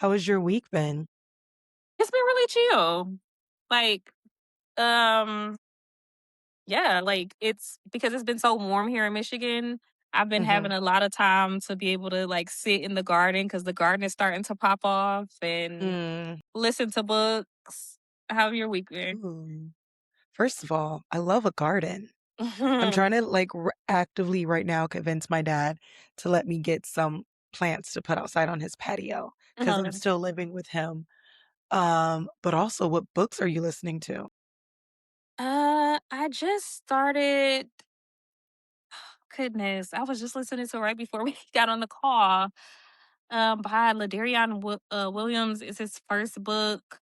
How has your week been? It's been really chill. Like, um, yeah, like it's because it's been so warm here in Michigan. I've been having Mhm. a lot of time to be able to like sit in the garden because the garden is starting to pop off and Mm. listen to books. How your week been? Ooh. First of all, I love a garden. I'm trying to, like, actively right now convince my dad to let me get some plants to put outside on his patio because 'cause I'm Mhm. still living with him. But also, what books are you listening to? I just started. Goodness, I was just listening to it right before we got on the call. By Williams. It's his first book.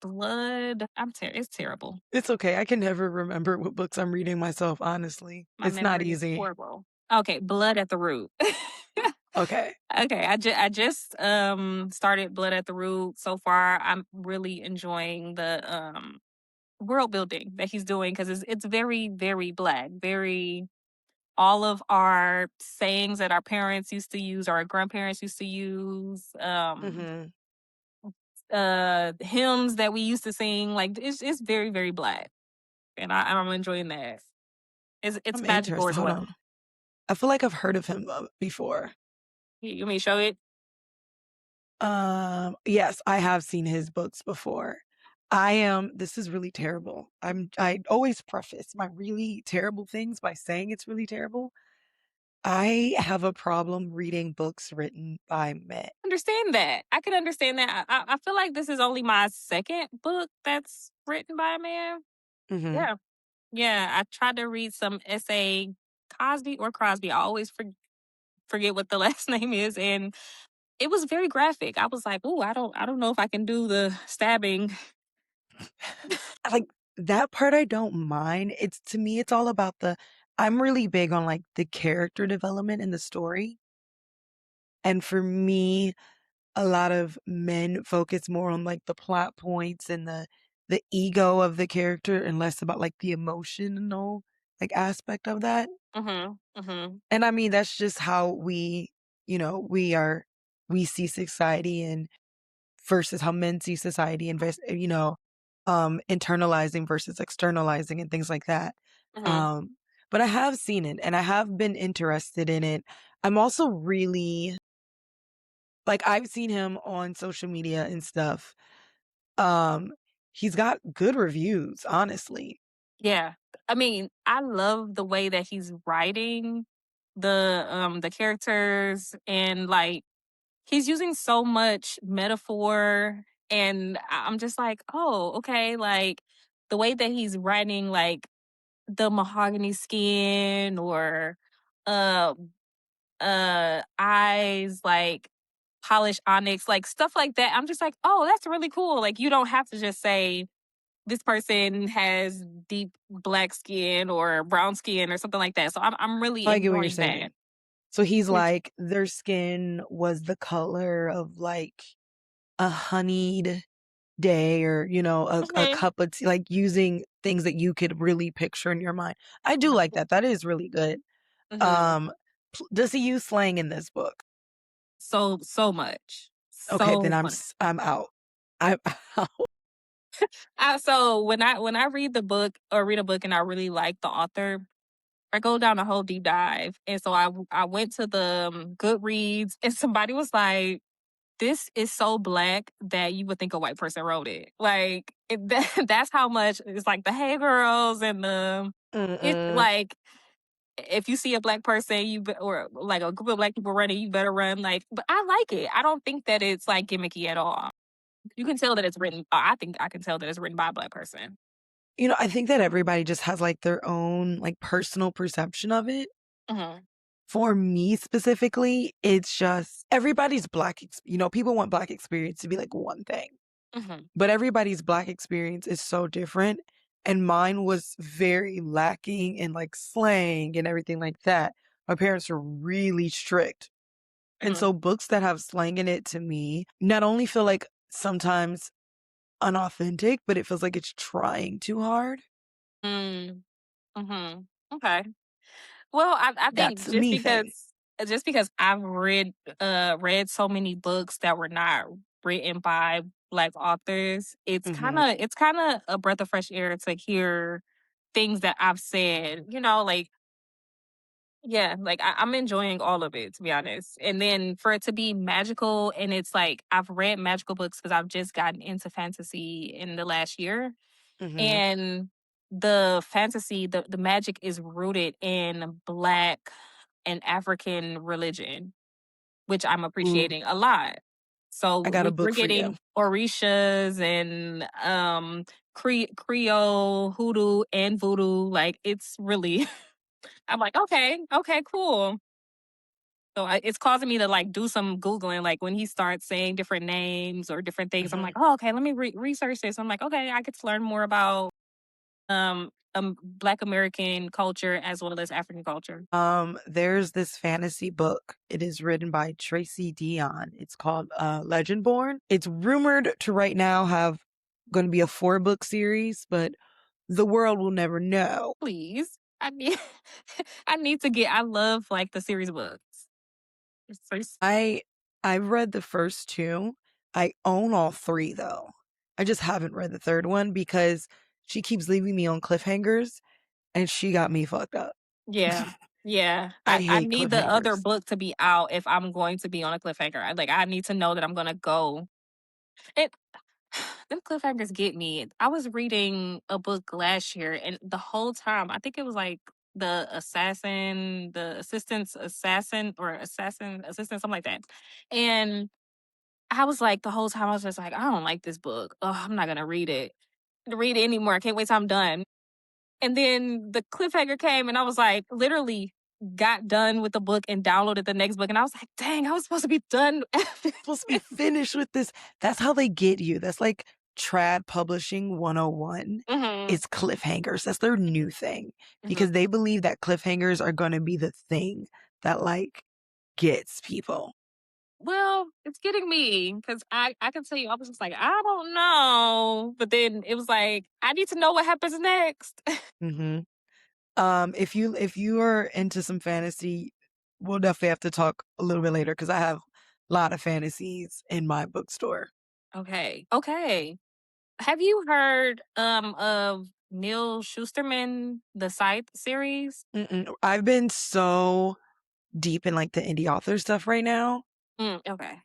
Blood. It's terrible. It's okay, I can never remember what books I'm reading myself, honestly. My It's not memory is easy. horrible. Okay, Blood at the Root. Okay. Okay, I just started Blood at the Root. So far, I'm really enjoying the world building that he's doing because it's very very black, very all of our sayings that our parents used to use, or our grandparents used to use, Mhm. hymns that we used to sing. Like it's very very black, and I'm enjoying that. It's I'm magical interested. as Hold well. on. I feel like I've heard of him, before. You want me to show it? Yes, I have seen his books before. This is really terrible. I always preface my really terrible things by saying it's really terrible. I have a problem reading books written by men. Understand that. I can understand that. I feel like this is only my second book that's written by a man. Mhm. Yeah. Yeah. I tried to read some essay, Cosby or Crosby. I always forget what the last name is. And it was very graphic. I was like, oh, I don't know if I can do the stabbing. Like, that part I don't mind. It's to me, it's all about I'm really big on, like, the character development in the story, and for me, a lot of men focus more on, like, the plot points and the ego of the character and less about, like, the emotional, like, aspect of that. Mhm. Mhm. And I mean, that's just how you know, we see society and versus how men see society and internalizing versus externalizing and things like that. Mhm. Um, but I have seen it and I have been interested in it. I'm also really like, I've seen him on social media and stuff. Um, he's got good reviews, honestly. Yeah. I mean, I love the way that he's writing the characters, and like he's using so much metaphor, and I'm just like, "Oh, okay." Like the way that he's writing like the mahogany skin, or uh eyes like polished onyx, like stuff like that. I'm just like, "Oh, that's really cool." Like you don't have to just say this person has deep black skin or brown skin or something like that. So I'm really I get what you're enjoying that. saying. So he's Which like, their skin was the color of like a honeyed day or, a mhm, cup of tea, like using things that you could really picture in your mind. I do like that. That is really good. mhm. Um, does he use slang in this book? So much. Okay, then So much. I'm out. I'm out. So when I read the book or read a book and I really like the author, I go down a whole deep dive. And so I went to the Goodreads, and somebody was like, this is so black that you would think a white person wrote it. Like that's how much it's like the hey girls and it's Mm-mm. like if you see a black person, or like a group of black people running, you better run. Like, but I like it. I don't think that it's like gimmicky at all. You can tell that it's written. I think I can tell that it's written by a black person. I think that everybody just has like their own like personal perception of it. Hmm. For me specifically, it's just everybody's people want black experience to be like one thing. Hmm. But everybody's black experience is so different, and mine was very lacking in, like, slang and everything like that. My parents were really strict, and Hmm. so books that have slang in it to me not only feel like sometimes unauthentic, but it feels like it's trying too hard. Mm. Hmm. Okay. Well, I think That's a me thing. just because I've read so many books that were not written by Black authors, Mhm, it's kinda a breath of fresh air to hear things that I've said, like yeah, like I'm enjoying all of it, to be honest. And then for it to be magical, and it's like I've read magical books because I've just gotten into fantasy in the last year. mhm. And the fantasy, the magic is rooted in Black and African religion, which I'm Ooh, appreciating a lot. I So got a we're book for you. getting Orishas and Creole, hoodoo, and voodoo. Like it's really, I'm like, okay, okay, cool. So it's causing me to like do some googling. Like when he starts saying different names or different things, I'm Mhm. like, oh, okay, let me research this. I'm like, okay, I get to learn more about Black American culture as well as African culture. There's this fantasy book. It is written by Tracy Dion. It's called Legendborn. It's rumored to right now have going to be a 4 book series, but the world will never know. Please, I need, I need to get. I love like the series books. It's so I I've read the first 2. I own all 3 though. I just haven't read the third one because she keeps leaving me on cliffhangers and she got me fucked up. yeah, yeah. I I hate need the other cliffhangers. book to be out if I'm going to be on a cliffhanger. I need to know that I'm gonna go. It them cliffhangers get me. I was reading a book last year, and the whole time, I think it was like the assistant's assassin, or assassin assistant, something like that. And I was like, the whole time, I was just like, I don't like this book. Oh, I'm not gonna read it anymore. I can't wait till I'm done. And then the cliffhanger came, and I was like, literally got done with the book and downloaded the next book, and I was like, dang, I was supposed to be done after Supposed to be this. finished with this. That's how they get you. That's like trad publishing 101 hmm is cliffhangers. That's their new thing hmm because they believe that cliffhangers are going to be the thing that like gets people. Well, it's getting me because I can tell you, I was just like, I don't know. But then it was like, I need to know what happens next. Hmm. If you are into some fantasy, we'll definitely have to talk a little bit later because I have a lot of fantasies in my bookstore. Okay. Okay. Have you heard of Neil Schusterman, the Scythe series? I've been so deep in like the indie author stuff right now Okay.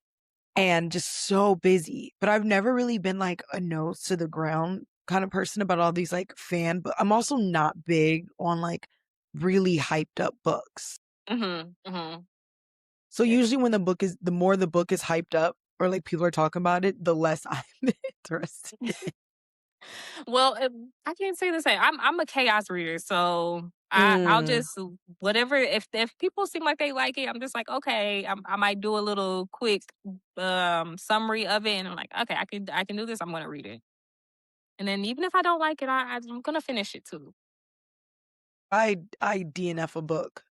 and just so busy. But I've never really been like a nose to the ground kind of person about all these like but I'm also not big on like really hyped up books. Mm-hmm. Mm-hmm. So usually when the more the book is hyped up or like people are talking about it, the less I'm interested. Well, I can't say the same. I'm a chaos reader, so I'll Mm, just whatever. If people seem like they like it, I'm just like okay. I might do a little quick summary of it, and I'm like okay, I can do this. I'm gonna read it, and then even if I don't like it, I'm gonna finish it too. I DNF a book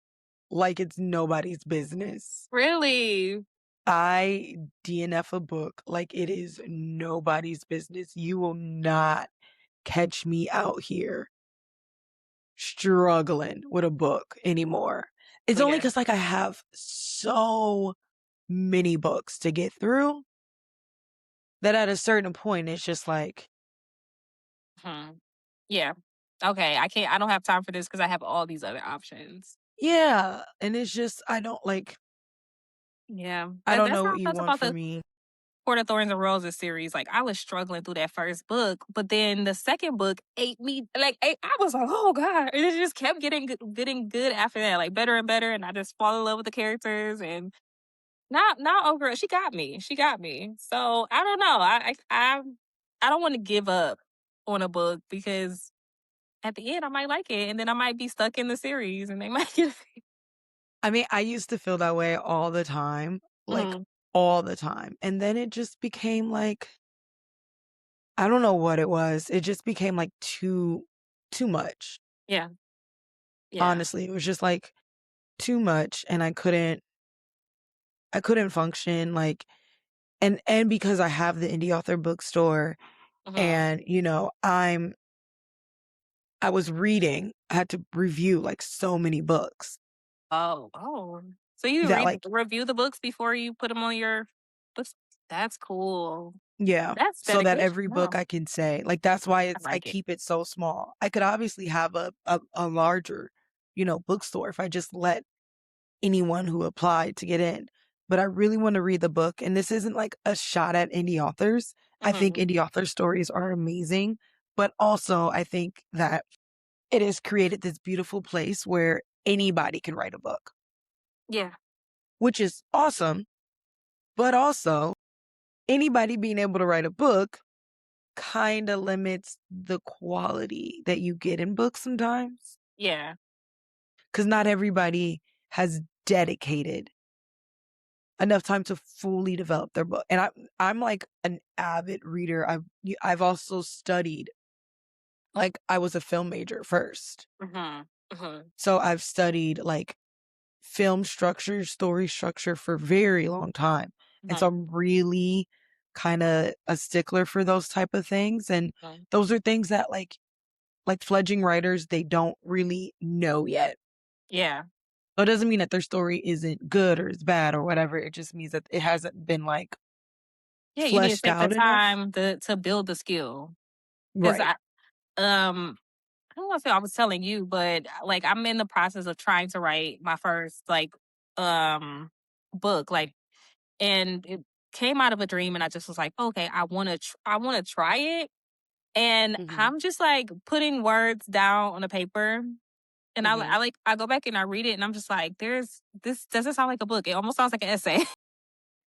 like it's nobody's business. Really? I DNF a book like it is nobody's business. You will not catch me out here struggling with a book anymore. It's only Okay. because like I have so many books to get through that at a certain point it's just like, Hmm. Yeah. Okay. I can't. I don't have time for this because I have all these other options. yeah. And it's just I don't like Yeah. I don't That's know how I what you felt want about from the me. Court of Thorns and Roses series. Like I was struggling through that first book, but then the second book ate me. I was like, oh god, and it just kept getting good after that, like better and better, and I just fall in love with the characters. And now over, she got me. She got me. So I don't know. I don't want to give up on a book because at the end I might like it, and then I might be stuck in the series, and they might get. I mean, I used to feel that way all the time, like Mhm. all the time. And then it just became like I don't know what it was. It just became like too much. Yeah, yeah. Honestly, it was just like too much and I couldn't function like and because I have the indie author bookstore Mhm. and I was reading, I had to review like so many books. Oh, oh. So you that read like review the books before you put them on your books? That's cool. yeah, That's so that dedication. every book Wow, I can say like, that's why I I like it. keep it so small. I could obviously have a larger, bookstore if I just let anyone who applied to get in. But I really want to read the book. And this isn't like a shot at indie authors. I think Mhm. indie author stories are amazing. But also, I think that it has created this beautiful place where anybody can write a book, Yeah, which is awesome. But also, anybody being able to write a book kind of limits the quality that you get in books sometimes. yeah, Because not everybody has dedicated enough time to fully develop their book. And I'm like an avid reader. I've also studied, like I was a film major first. mhm, mhm, So I've studied like film structure, story structure for a very long time. And so mhm, I'm really kind of a stickler for those type of things. And mhm. those are things that like fledgling writers, they don't really know yet. Yeah. So it doesn't mean that their story isn't good or is bad or whatever. It just means that it hasn't been like Yeah, you need to fleshed take the out enough. time to build the skill. 'Cause Right. um, I don't know if I was telling you, but, like, I'm in the process of trying to write my first, like, um, book, like, and it came out of a dream, and I just was like, "Okay, I wanna try it," and Mhm. I'm just, like, putting words down on a paper, and Mhm. I go back and I read it, and I'm just like, this doesn't sound like a book, it almost sounds like an essay.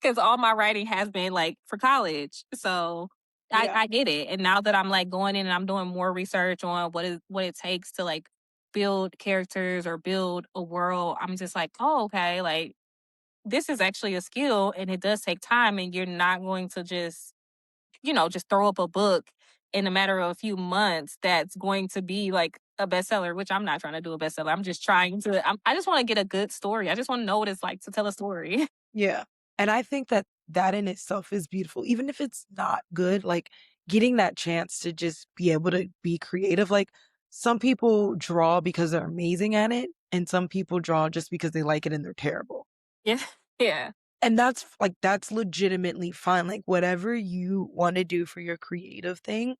'Cause all my writing has been, like, for college, so Yeah. I get it, and now that I'm, like, going in and I'm doing more research on what it takes to, like, build characters or build a world, I'm just like, "Oh, okay, like, this is actually a skill, and it does take time, and you're not going to just, just throw up a book in a matter of a few months that's going to be, like, a bestseller," which I'm not trying to do a bestseller, I'm just trying to I just wanna get a good story, I just wanna know what it's like to tell a story. Yeah. And I think that that in itself is beautiful. Even if it's not good, like getting that chance to just be able to be creative. Like some people draw because they're amazing at it, and some people draw just because they like it and they're terrible. Yeah, yeah. And that's legitimately fine. Like whatever you want to do for your creative thing.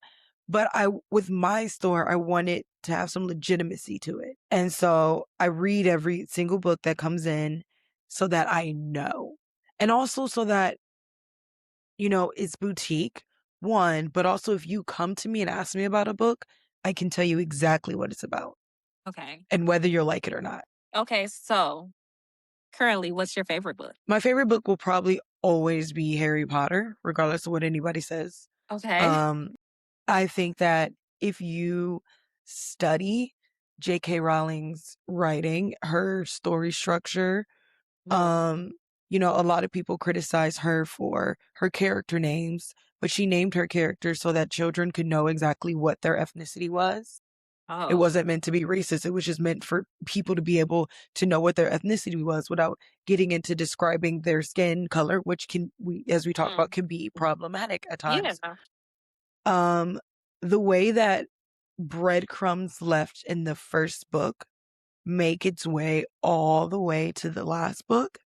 But with my store, I want it to have some legitimacy to it. And so I read every single book that comes in so that I know. And also so that, it's boutique, one, but also if you come to me and ask me about a book, I can tell you exactly what it's about Okay. and whether you'll like it or not. Okay, so currently, what's your favorite book? My favorite book will probably always be Harry Potter, regardless of what anybody says. Okay. Um, I think that if you study J.K. Rowling's writing, her story structure, Mhm. um, a lot of people criticize her for her character names, but she named her characters so that children could know exactly what their ethnicity was. It Oh. wasn't meant to be racist. It was just meant for people to be able to know what their ethnicity was without getting into describing their skin color, which as we talked about, Mm. can be problematic at Yeah. times. Um, the way that breadcrumbs left in the first book make its way all the way to the last book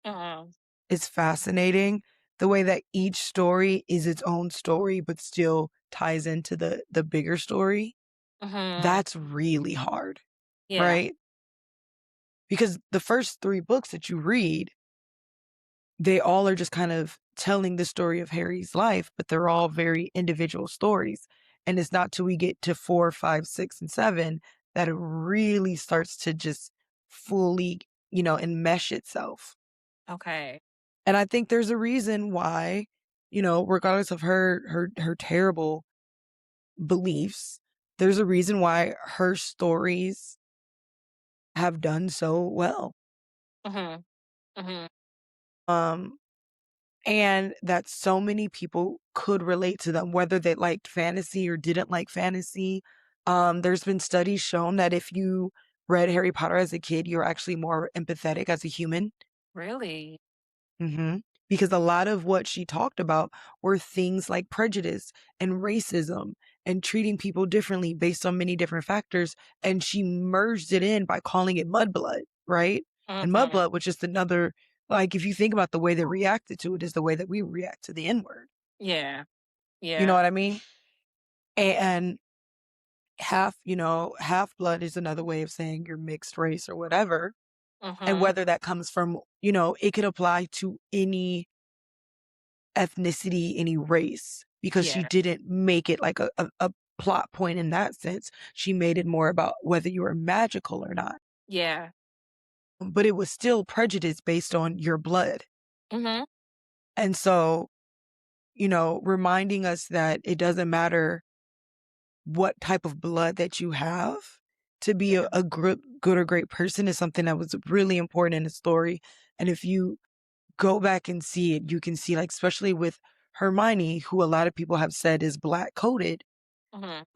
Mhm. is fascinating. The way that each story is its own story, but still ties into the bigger story. Mhm. That's really hard, Yeah. right? Because the first three books that you read, they all are just kind of telling the story of Harry's life, but they're all very individual stories. And it's not till we get to 4, 5, 6, and 7 that it really starts to just fully, enmesh itself. Okay. And I think there's a reason why, regardless of her terrible beliefs, there's a reason why her stories have done so well. Mhm. Mhm. Um, and that so many people could relate to them, whether they liked fantasy or didn't like fantasy. There's been studies shown that if you read Harry Potter as a kid, you're actually more empathetic as a human. Really? hmm Because a lot of what she talked about were things like prejudice and racism and treating people differently based on many different factors. And she merged it in by calling it mudblood, right? And Mhm. Mudblood was just another, like, if you think about the way they reacted to it is the way that we react to the N-word. Yeah. You know Yeah. what I mean? And half blood is another way of saying you're mixed race or whatever. And Mhm. whether that comes from, it could apply to any ethnicity, any race, because she Yeah. didn't make it like a plot point in that sense. She made it more about whether you were magical or not. Yeah. But it was still prejudice based on your blood. Mhm. And so, reminding us that it doesn't matter what type of blood that you have to be Yeah. a good or great person is something that was really important in the story. And if you go back and see it, you can see, like, especially with Hermione, who a lot of people have said is black coded, Mhm.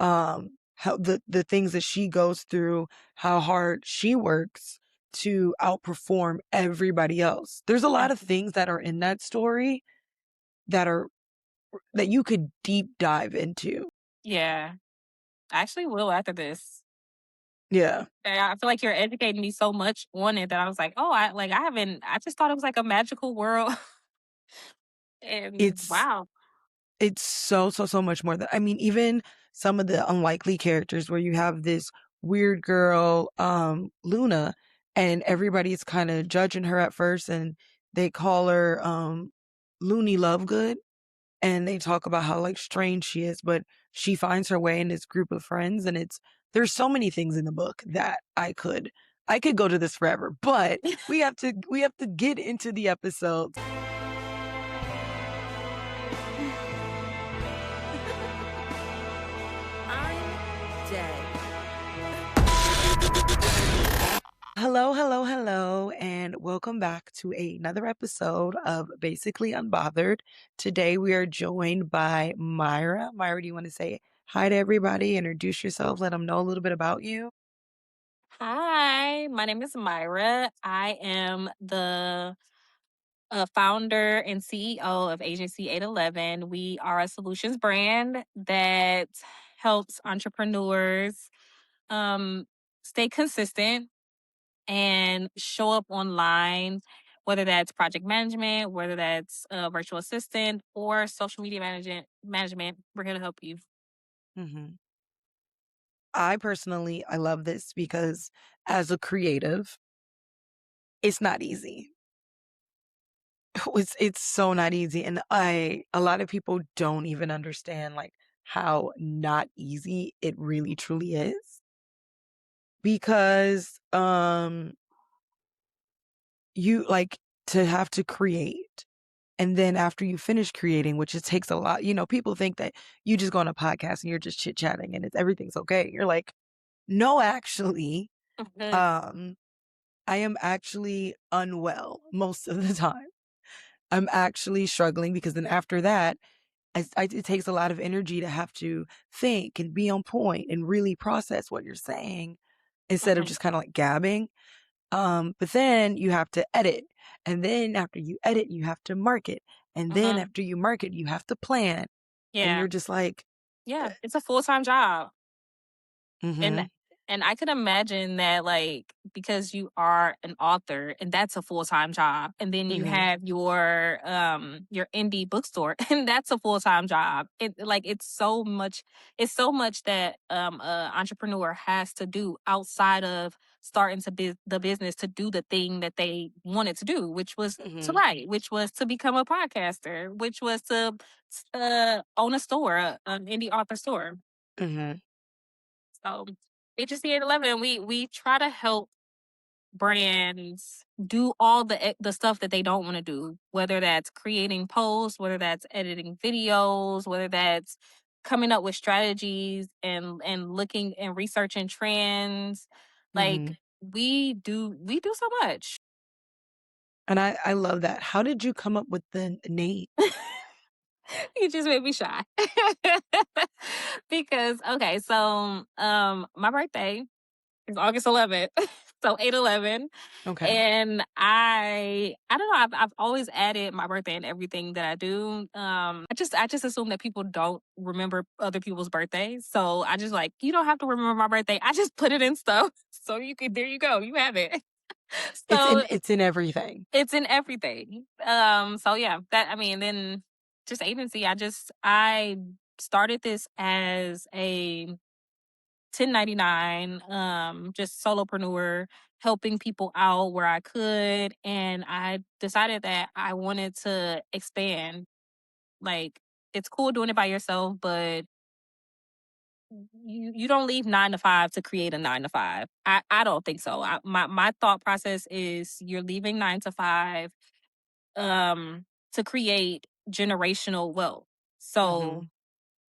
how the things that she goes through, how hard she works to outperform everybody else. There's a lot of Mhm. things that are in that story that are that you could deep dive into. Yeah. I actually will after this. Yeah. And I feel like you're educating me so much on it that I was like, "Oh, I haven't I just thought it was like a magical world." And It's wow. it's so, so, so much more than, I mean, even some of the unlikely characters where you have this weird girl, Luna, and everybody's kind of judging her at first, and they call her Looney Lovegood, and they talk about how, like, strange she is, but she finds her way in this group of friends, and there's so many things in the book that I could go to this forever, but we have to get into the episodes. I'm dead. Hello, hello, hello, and welcome back to another episode of Basically Unbothered. Today we are joined by Myra. Myra, do you want to say hi to everybody, introduce yourself, let them know a little bit about you? Hi, my name is Myra. I am the founder and CEO of Agency 811. We are a solutions brand that helps entrepreneurs um, stay consistent and show up online, whether that's project management, whether that's virtual assistant or social media management. We're here to help you. hmm I love this because as a creative, it's not easy. It's so not easy, and a lot of people don't even understand, like, how not easy it really truly is, because you, like, to have to create, and then after you finish creating, which it takes a lot, people think that you just go on a podcast and you're just chit chatting and everything's okay. You're like, no, actually, Mhm. um, I am actually unwell most of the time. I'm actually struggling because then after that, it takes a lot of energy to have to think and be on point and really process what you're saying instead of Mhm. just kind of like gabbing. But then you have to edit. And then after you edit, you have to market. And then Mhm. after you market, you have to plan. And Yeah. you're just like, Yeah. It's a full time job. And mm-hmm, and I could imagine that like because you are an author and that's a full-time job. And then you mm-hmm, have your indie bookstore and that's a full-time job. It's so much that a entrepreneur has to do outside of starting to the business to do the thing that they wanted to do, which was to mm-hmm, write, which was to become a podcaster, which was to own a store, an indie author store. mm-hmm, So Agency 811, we try to help brands do all the stuff that they don't want to do, whether that's creating posts, whether that's editing videos, whether that's coming up with strategies and looking and researching trends. mm-hmm. Like we do so much. And I love that. How did you come up with the name? You just made me shy. Because okay, so my birthday is August 11th. So 8/11. Okay. And I don't know, I've always added my birthday in everything that I do. I just assume that people don't remember other people's birthdays. So I just like, you don't have to remember my birthday. I just put it in stuff. So you could there you go. You have it. So It's in everything. it's in everything. So yeah, that I mean, then just agency. I started this as a 1099, just solopreneur, helping people out where I could, and I decided that I wanted to expand. Like, it's cool doing it by yourself, but you don't leave 9 to 5 to create a 9 to 5. I don't think so. My thought process is you're leaving 9 to 5 to create generational wealth. So Mhm.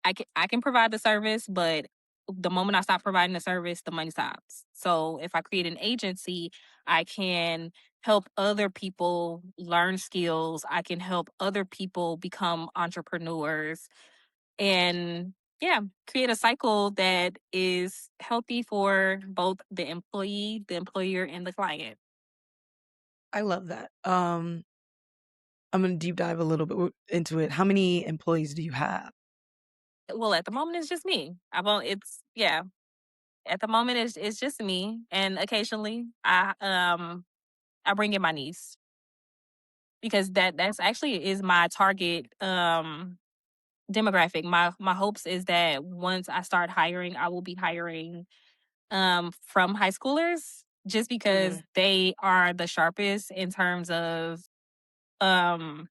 I can provide the service, but the moment I stop providing the service, the money stops. So if I create an agency, I can help other people learn skills. I can help other people become entrepreneurs and yeah, create a cycle that is healthy for both the employee, the employer, and the client. I love that. I'm gonna deep dive a little bit into it. How many employees do you have? Well, at the moment, it's just me. It's yeah. At the moment, it's just me, and occasionally I bring in my niece because that's actually is my target demographic. My hopes is that once I start hiring, I will be hiring from high schoolers just because Mhm. they are the sharpest in terms of um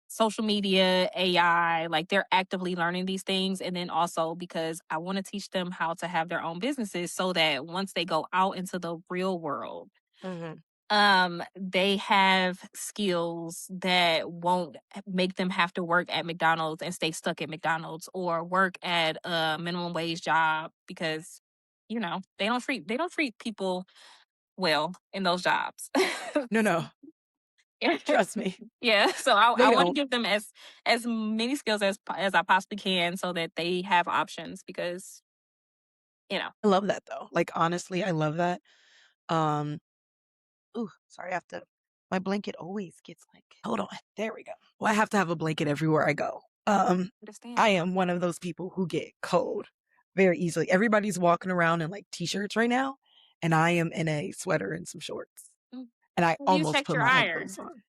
social media, AI, like they're actively learning these things. And then also because I want to teach them how to have their own businesses so that once they go out into the real world, Mhm. they have skills that won't make them have to work at McDonald's and stay stuck at McDonald's or work at a minimum wage job because they don't treat people well in those jobs. No, no. Trust me. Yeah, so I They want to don't. give them as many skills as I possibly can so that they have options because you know I love that though. Like honestly, I love that. Um, ooh, sorry, I have to my blanket always gets like hold on. There we go. Well, I have to have a blanket everywhere I go. I understand. am one of those people who get cold very easily. Everybody's walking around in like t-shirts right now, and I am in a sweater and some shorts. Mm. And I Have you almost checked put your my iron? headphones on.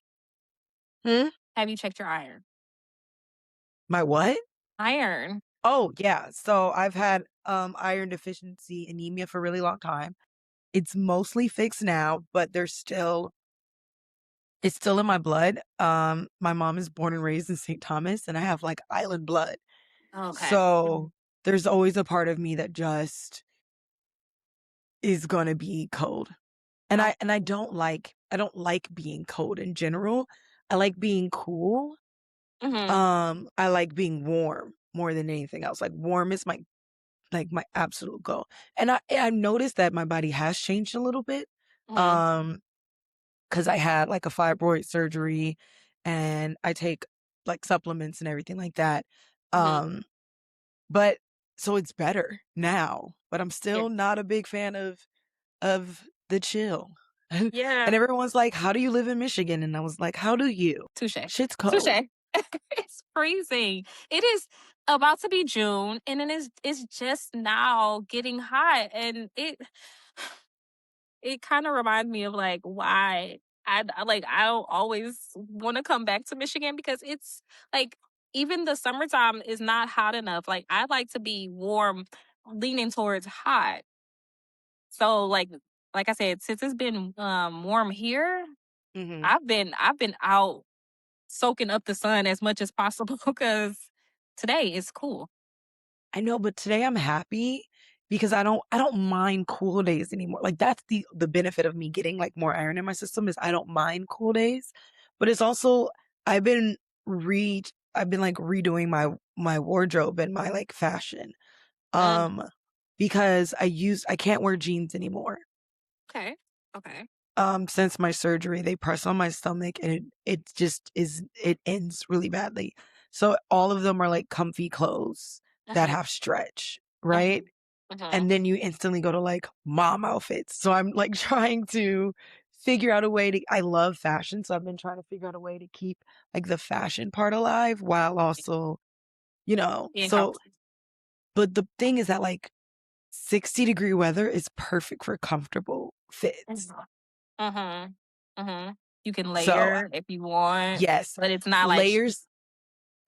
Hmm? Have you checked your iron? My what? Iron. Oh, yeah. So I've had iron deficiency anemia for a really long time. It's mostly fixed now, but it's still in my blood. My mom is born and raised in St. Thomas and I have like island blood. Okay. So Mhm. there's always a part of me that just is gonna be cold. And Oh. I don't like being cold in general. I like being cool. Mhm. I like being warm more than anything else. Like warm is my absolute goal. And I noticed that my body has changed a little bit. Mhm. Um, because I had like a fibroid surgery and I take like supplements and everything like that. Mhm. Um, but so it's better now, but I'm Yeah. still not a big fan of the chill. And Yeah. everyone's like, "How do you live in Michigan?" And I was like, "How do you?" Touche. Shit's cold. Touche. It's freezing. It is about to be June, and then it's just now getting hot, and it kind of reminds me of like why I don't always want to come back to Michigan because it's like even the summertime is not hot enough. Like I like to be warm, leaning towards hot. So like I said, since it's been warm here, Mhm. I've been out soaking up the sun as much as possible because today is cool. I know, but today I'm happy because I don't mind cool days anymore. Like that's the benefit of me getting like more iron in my system is I don't mind cool days. But it's also I've been I've been like redoing my wardrobe and my like fashion. Mm, Um because I can't wear jeans anymore. okay. Okay. Since my surgery, they press on my stomach and it just it ends really badly. So all of them are like comfy clothes that Uh-huh. have stretch, Uh-huh. right? Uh-huh. And then you instantly go to like mom outfits. So I'm like trying to figure out a way to I love fashion, so I've been trying to figure out a way to keep like the fashion part alive while also, Being so comfortable. but the thing is that like 60-degree weather is perfect for comfortable fits. Mhm. Mhm. You can So, layer if you want, yes, but it's not like layers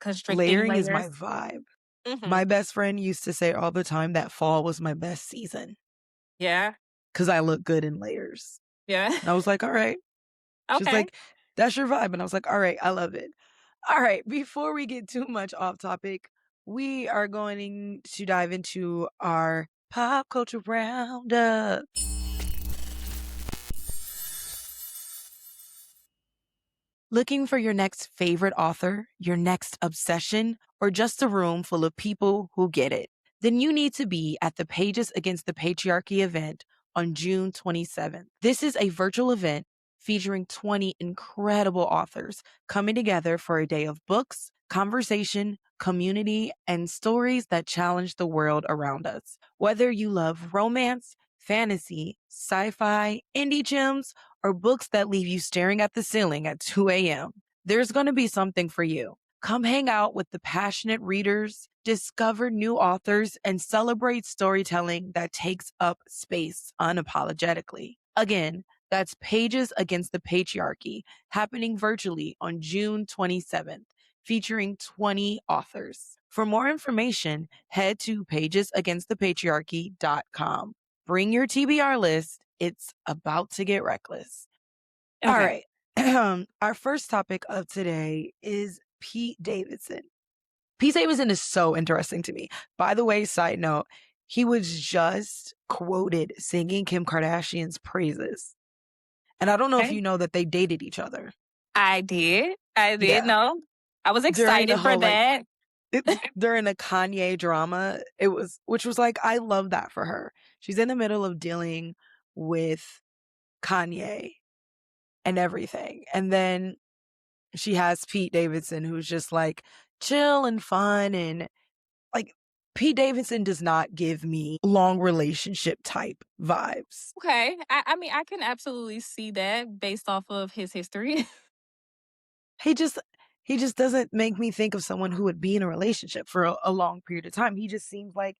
constricting layering is my layers. vibe. Mhm. My best friend used to say all the time that fall was my best season Yeah. because I look good in layers. Yeah. And I was like, "All right." She's Okay. like, "That's your vibe." And I was like, "All right, I love it." All right, before we get too much off topic, we are going to dive into our pop culture roundup. Looking for your next favorite author, your next obsession, or just a room full of people who get it? Then you need to be at the Pages Against the Patriarchy event on June 27th. This is a virtual event featuring 20 incredible authors coming together for a day of books, conversation, community, and stories that challenge the world around us. Whether you love romance, fantasy, sci-fi, indie gems, or books that leave you staring at the ceiling at 2 a.m., there's going to be something for you. Come hang out with the passionate readers, discover new authors, and celebrate storytelling that takes up space unapologetically. Again, that's Pages Against the Patriarchy, happening virtually on June 27th, featuring 20 authors. For more information, head to pagesagainstthepatriarchy.com. Bring your TBR list. It's about to get reckless. All Okay. right. Our first topic of today is Pete Davidson. Pete Davidson is so interesting to me. By the way, side note, he was just quoted singing Kim Kardashian's praises. And I don't know if Okay. you know that they dated each other. I did. I did Yeah. know. I was During the excited for whole like that. during the Kanye drama, which was like, I love that for her. She's in the middle of dealing with Kanye and everything. And then she has Pete Davidson, who's just like chill and fun. And like, Pete Davidson does not give me long relationship type vibes. Okay. I mean, I can absolutely see that based off of his history. He just, he just doesn't make me think of someone who would be in a relationship for a long period of time. He just seems like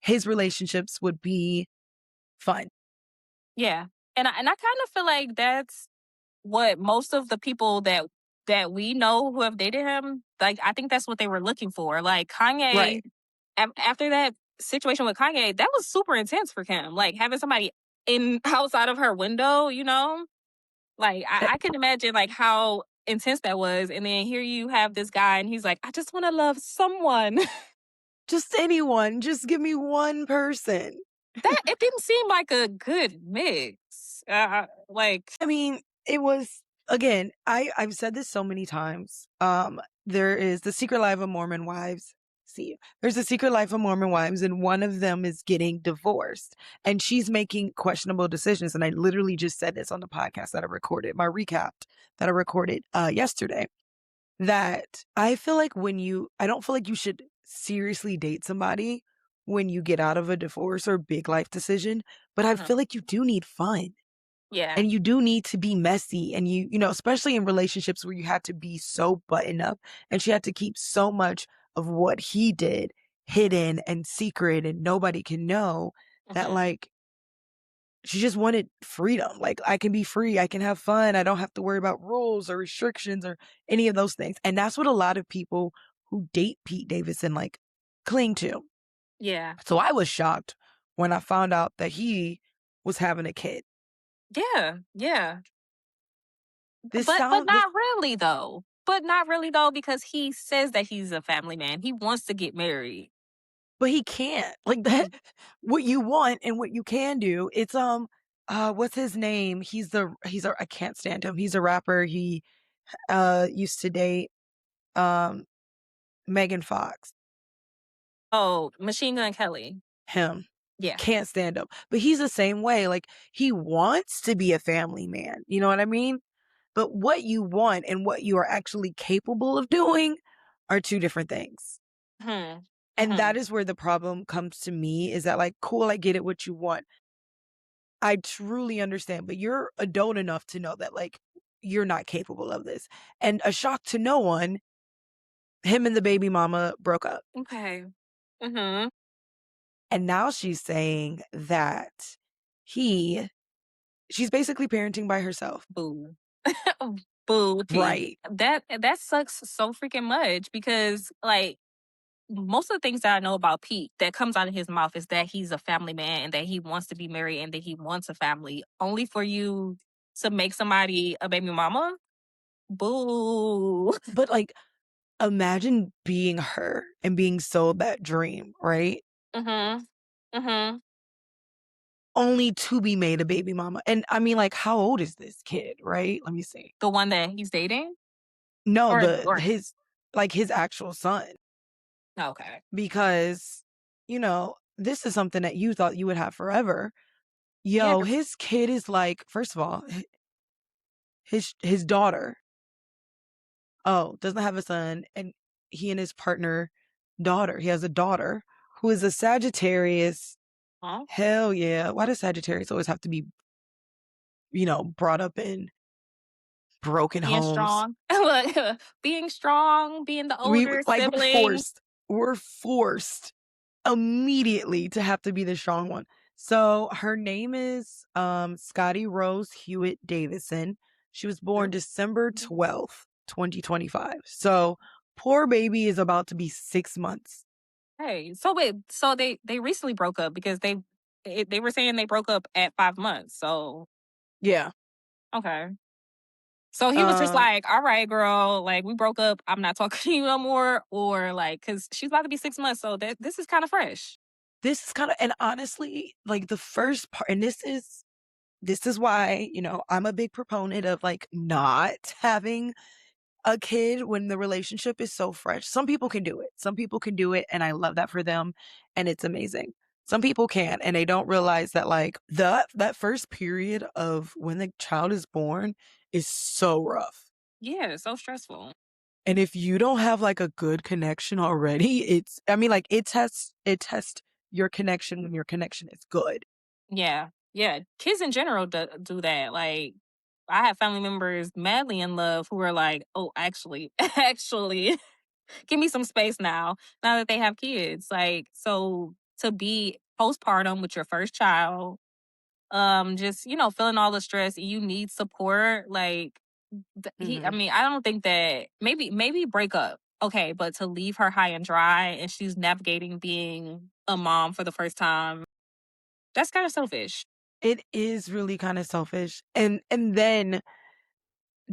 his relationships would be fun. Yeah. And I kind of feel like that's what most of the people that we know who have dated him, like I think that's what they were looking for. Like Kanye, Right. after that situation with Kanye, that was super intense for Kim. Like having somebody in outside of her window, you know? Like Eh, I can imagine like how intense that was. And then here you have this guy and he's like, I just want to love someone. Just anyone, just give me one person. That it didn't seem like a good mix. Like, I mean, it was again, I've said this so many times. There is the Secret Life of Mormon Wives. See, there's a Secret Life of Mormon Wives, and one of them is getting divorced, and she's making questionable decisions. And I literally just said this on the podcast that I recorded, my recap that I recorded yesterday. That I feel like I don't feel like you should seriously date somebody when you get out of a divorce or big life decision, but I mhm, feel like you do need fun. yeah, And you do need to be messy and especially in relationships where you have to be so buttoned up and she had to keep so much of what he did hidden and secret and nobody can know that mhm, like she just wanted freedom. Like I can be free. I can have fun. I don't have to worry about rules or restrictions or any of those things. And that's what a lot of people who date Pete Davidson like cling to. yeah, So I was shocked when I found out that he was having a kid. yeah, yeah. This But sound this not really though. But not really though, because he says that he's a family man. He wants to get married. But he can't. Like that what you want and what you can do, it's what's his name? He's a I can't stand him. He's a rapper. He used to date um Megan Fox. Oh, Machine Gun Kelly. Him. Yeah. Can't stand him. But he's the same way. Like he wants to be a family man. You know what I mean? But what you want and what you are actually capable of doing are two different things. Hmm. And Hmm. that is where the problem comes to me is that like, cool, I get it what you want. I truly understand, but you're adult enough to know that like you're not capable of this. And a shock to no one, him and the baby mama broke up. Okay. Hmm. And now she's saying that he She's basically parenting by herself. Boo. Boo, T. Right. That sucks so freaking much because like most of the things that I know about Pete that comes out of his mouth is that he's a family man and that he wants to be married and that he wants a family. Only for you to make somebody a baby mama? Boo. But like, imagine being her and being sold that dream, right? Mhm. Mhm. Only to be made a baby mama. And I mean, like, how old is this kid, right? Let me see. The one that he's dating? No, the Or his like his actual son. okay. Because, this is something that you thought you would have forever. Yeah, Yo, his kid is like, first of all, his daughter, doesn't have a son, and he and his partner daughter, he has a daughter who is a Sagittarius. huh? Hell yeah. Why does Sagittarius always have to be, brought up in broken Being homes? strong. Look, being strong, being the older We're sibling. forced. We're forced immediately to have to be the strong one. So her name is Scotty Rose Hewitt Davidson. She was born December 12th, 2025. So poor baby is about to be 6 months. Hey, so wait, so they recently broke up because they were saying they broke up at 5 months. So Yeah. okay, so he was just Um, like, "All right, girl, like we broke up. I'm not talking to you no more," or like, because she's about to be 6 months, so that this is kind of fresh. this is kind of, and honestly, like the first part, and this is why, I'm a big proponent of like not having a kid when the relationship is so fresh. Some people can do it. Some people can do it, and I love that for them, and it's amazing. Some people can't, and they don't realize that like that first period of when the child is born is so rough. Yeah, so stressful. And if you don't have like a good connection already, I mean like it tests your connection when your connection is good. Yeah, yeah. Kids in general do that. Like, I have family members madly in love who are like, "Oh, actually, actually, give me some space now." Now that they have kids, like, so to be postpartum with your first child, just feeling all the stress, you need support. Like, I Mhm. mean, I don't think that maybe break up. Okay, but to leave her high and dry and she's navigating being a mom for the first time, that's kind of selfish. It is really kind of selfish. And then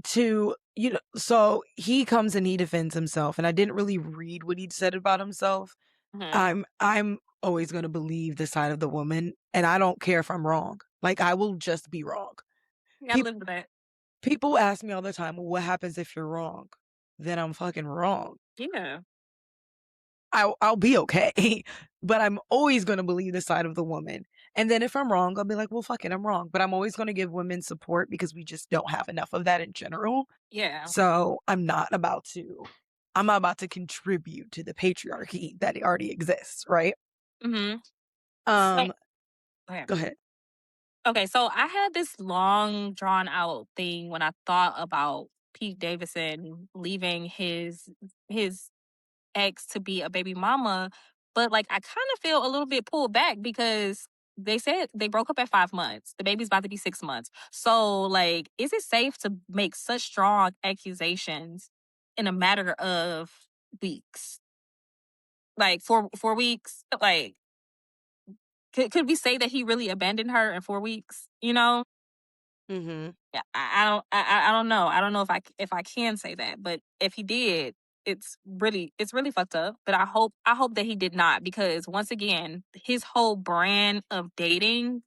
to so he comes and he defends himself, and I didn't really read what he'd said about himself. Mhm. I'm always going to believe the side of the woman, and I don't care if I'm wrong. Like, I will just be wrong. Yeah, I People live with that. people ask me all the time, well, what happens if you're wrong? Then I'm fucking wrong. Yeah. I'll be okay. But I'm always going to believe the side of the woman. And then if I'm wrong, I'll be like, well, fuck it, I'm wrong. But I'm always going to give women support because we just don't have enough of that in general. Yeah. So I'm not about to contribute to the patriarchy that already exists, right? Mhm. So Um, okay. go ahead. Okay, so I had this long drawn out thing when I thought about Pete Davidson leaving his ex to be a baby mama, but like I kind of feel a little bit pulled back because they said they broke up at 5 months. The baby's about to be 6 months. So like, is it safe to make such strong accusations in a matter of weeks? Like 4 weeks? Like could we say that he really abandoned her in 4 weeks? Mhm. Yeah, I don't know. I don't know if I can say that, but if he did, it's really fucked up. But I hope that he did not because once again, his whole brand of dating,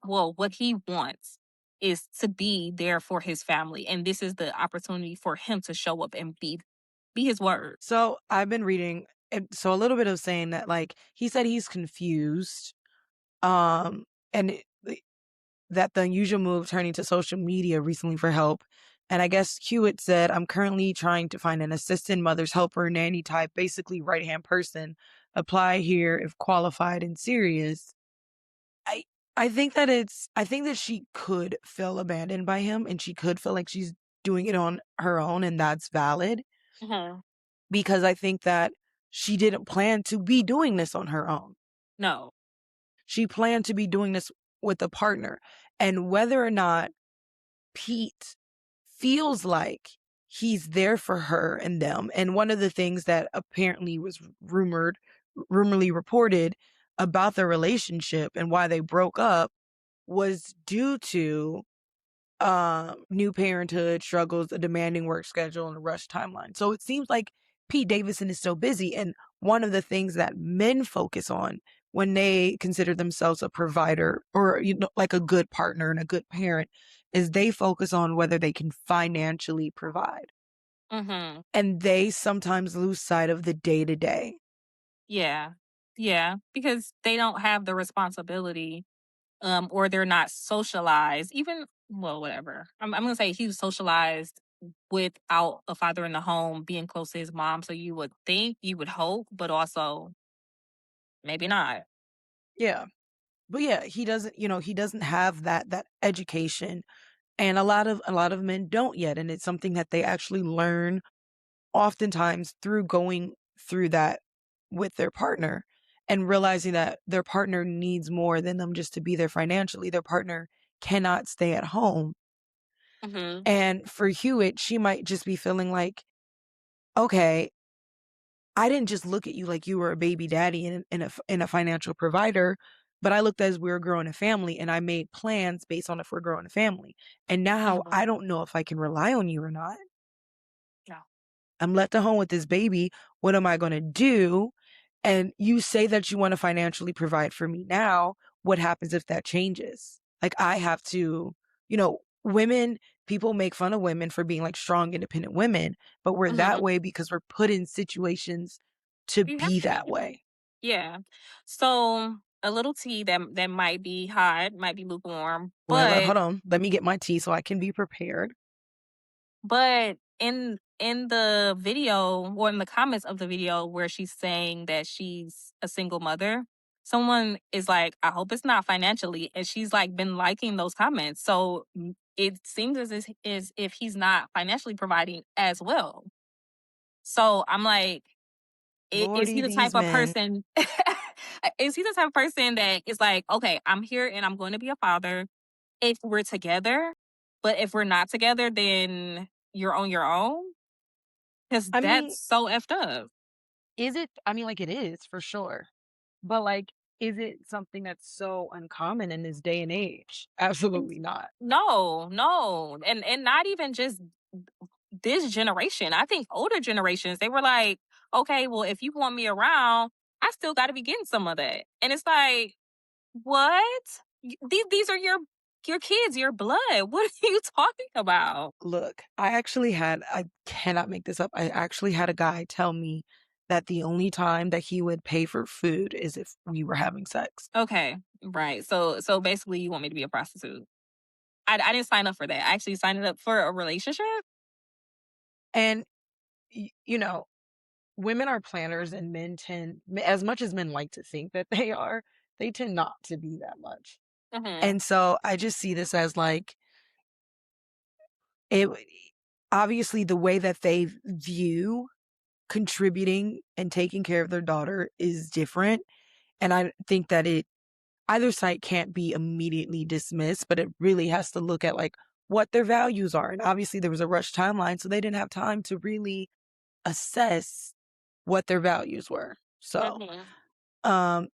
well, what he wants is to be there for his family, and this is the opportunity for him to show up and be his word. So I've been reading, and so a little bit of saying that like he said he's confused, and that the unusual move turning to social media recently for help. And I guess Hewitt said, I'm currently trying to find an assistant, mother's helper, nanny type, basically right hand person. Apply here if qualified and serious. I I think that she could feel abandoned by him, and she could feel like she's doing it on her own, and that's valid Mhm. because I think that she didn't plan to be doing this on her own. No. She planned to be doing this. with a partner, and whether or not Pete feels like he's there for her and them. And one of the things that apparently was rumorly reported about their relationship and why they broke up was due to new parenthood struggles, a demanding work schedule, and a rushed timeline. So it seems like Pete Davidson is so busy. And one of the things that men focus on when they consider themselves a provider or, like a good partner and a good parent is they focus on whether they can financially provide. Mhm. And they sometimes lose sight of the day to day. Yeah. Yeah, because they don't have the responsibility, or they're not socialized. Even well, whatever. I'm gonna say he was socialized without a father in the home, being close to his mom. So you would think, you would hope, but also maybe not. Yeah. But yeah, he doesn't have that education. And a lot of men don't yet. And it's something that they actually learn oftentimes through going through that with their partner and realizing that their partner needs more than them just to be there financially. Their partner cannot stay at home. Mhm. And for Hewitt, she might just be feeling like, okay, I didn't just look at you like you were a baby daddy and a financial provider, but I looked as we were growing a family and I made plans based on if we're growing a family. And now Mhm. I don't know if I can rely on you or not. Yeah. I'm left at home with this baby. What am I going to do? And you say that you want to financially provide for me now. What happens if that changes? Like I have to, women, people make fun of women for being like strong, independent women, but we're that Mhm. way because we're put in situations to You have be to be. that way. Yeah. So a little tea that might be hot, might be lukewarm, Hold on. Let me get my tea so I can be prepared. but in the video or in the comments of the video where she's saying that she's a single mother, someone is like, I hope it's not financially. And she's like been liking those comments. So it seems as if he's not financially providing as well. So I'm like, is he Lordy, the type these of men. person? Is he the type of person that is like, okay, I'm here and I'm going to be a father if we're together, but if we're not together, then you're on your own? Because I mean, that's so effed up. is it? I mean, like it is for sure. But like, is it something that's so uncommon in this day and age? Absolutely not. No, no, and not even just this generation. I think older generations, they were like, okay, well, if you want me around, I still got to be getting some of that. And it's like, what? These are your kids, your blood. What are you talking about? Look, I cannot make this up. I actually had a guy tell me that the only time that he would pay for food is if we were having sex. Okay, right. So basically, you want me to be a prostitute? I didn't sign up for that. I actually signed up for a relationship. And, you know, women are planners and as much as men like to think that they are, they tend not to be that much. Hmm. And so I just see this as like, it obviously the way that they view contributing and taking care of their daughter is different. And I think that either side can't be immediately dismissed, but it really has to look at like what their values are. And obviously there was a rush timeline, so they didn't have time to really assess what their values were. So, Hmm.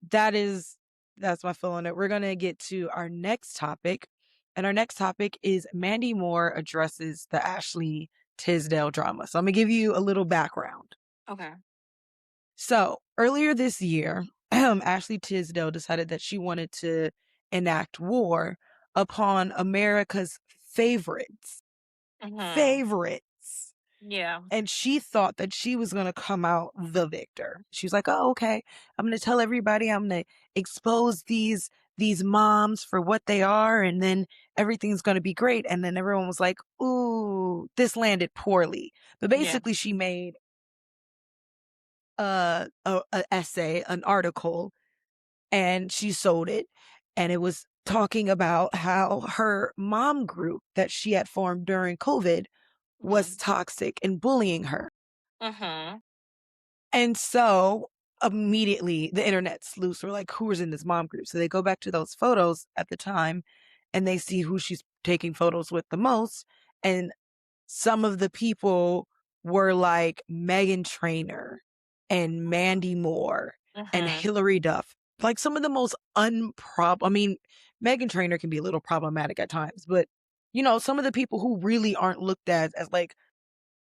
that's my fill on it. We're gonna get to our next topic. And our next topic is Mandy Moore addresses the Ashley Tisdale drama. So I'm gonna give you a little background. Okay. So earlier this year, Ashley Tisdale decided that she wanted to enact war upon America's favorites. Hmm. Favorites. Yeah. And she thought that she was going to come out the victor. She was like, "Oh, okay. I'm going to tell everybody. I'm going to expose these moms for what they are, and then everything's going to be great." And then everyone was like, "Ooh, this landed poorly." But Yeah. basically, she made a essay, an article, and she sold it, and it was talking about how her mom group that she had formed during COVID was Hmm. toxic and bullying her. Hmm. And so immediately the internet sleuths were like, who was in this mom group? So they go back to those photos at the time and they see who she's taking photos with the most. And some of the people were like Megan Trainor and Mandy Moore and Mhm. Hillary Duff. Like some of the most I mean, Megan Trainor can be a little problematic at times, but some of the people who really aren't looked at as like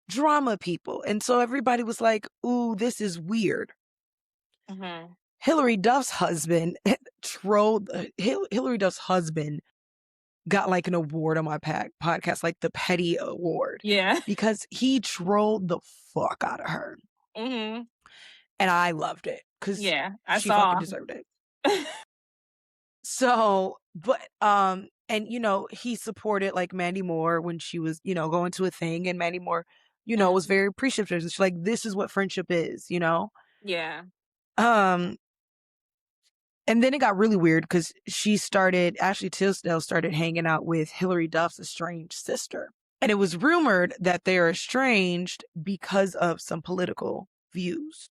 drama people. And so everybody was like, ooh, this is weird. Mhm. Hillary Duff's husband Hillary Duff's husband got like an award on my podcast, like the Petty Award, Yeah. because he trolled the fuck out of her. Mhm. And I loved it because Yeah, I she fucking saw. deserved it. So, and he supported like Mandy Moore when she was, going to a thing, and Mandy Moore, was Mm. very appreciative. She's like, this is what friendship is. Yeah. Um, And then it got really weird because Ashley Tisdale started hanging out with Hillary Duff's estranged sister. And it was rumored that they're estranged because of some political views.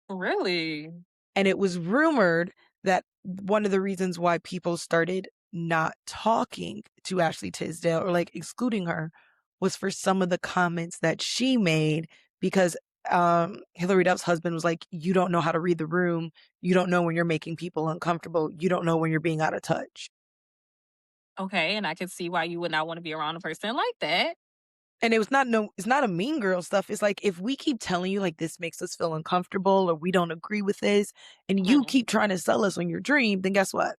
Really? And it was rumored that one of the reasons why people started not talking to Ashley Tisdale or like excluding her was for some of the comments that she made because Hillary Duff's husband was like, you don't know how to read the room. You don't know when you're making people uncomfortable. You don't know when you're being out of touch. Okay, and I can see why you would not wanna be around a person like that. And it's not a mean girl stuff. It's like if we keep telling you like this makes us feel uncomfortable or we don't agree with this and you Mhm. keep trying to sell us on your dream, then guess what?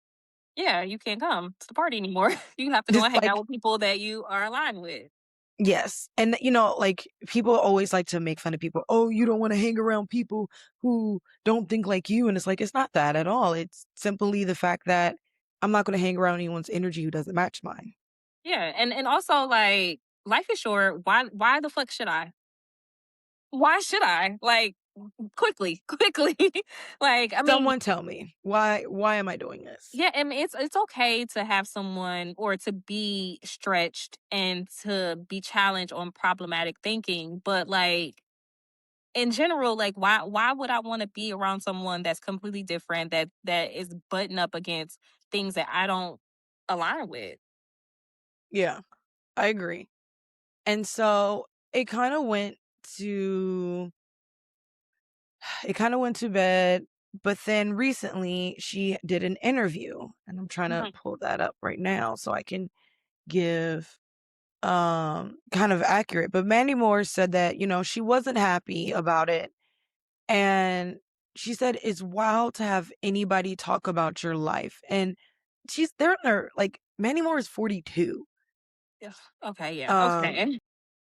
Yeah, you can't come to the party anymore. You have to go Just and hang out like with people that you are aligned with. yes. And like people always like to make fun of people. Oh, you don't want to hang around people who don't think like you. And it's like, it's not that at all. It's simply the fact that I'm not going to hang around anyone's energy who doesn't match mine. Yeah, and also, like, life is short. Why the fuck should I? Why should I? Like, quickly, quickly. Like, I mean, Someone tell me why am I doing this? yeah, I mean, it's okay to have someone or to be stretched and to be challenged on problematic thinking, but like in general, like why would I want to be around someone that's completely different that is butting up against things that I don't align with? Yeah, I agree. And so to it kind of went to bed, but then recently she did an interview and I'm trying to Mhm. pull that up right now so I can give kind of accurate. But Mandy Moore said that, she wasn't happy about it. And she said it's wild to have anybody talk about your life. And they're in their like Mandy Moore is 42. Ugh, okay, yeah, Um okay.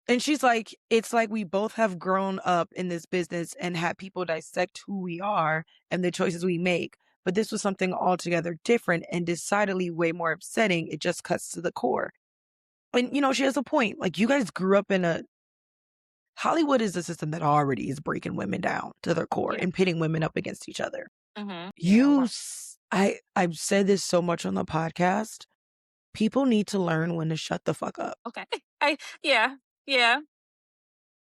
and she's like, it's like we both have grown up in this business and had people dissect who we are and the choices we make. But this was something altogether different and decidedly way more upsetting. It just cuts to the core. And she has a point. Like you guys grew up in a Hollywood is a system that already is breaking women down to their core Yeah. and pitting women up against each other. Yeah. Wow. I've said this so much on the podcast. People need to learn when to shut the fuck up. Okay. I yeah. Yeah.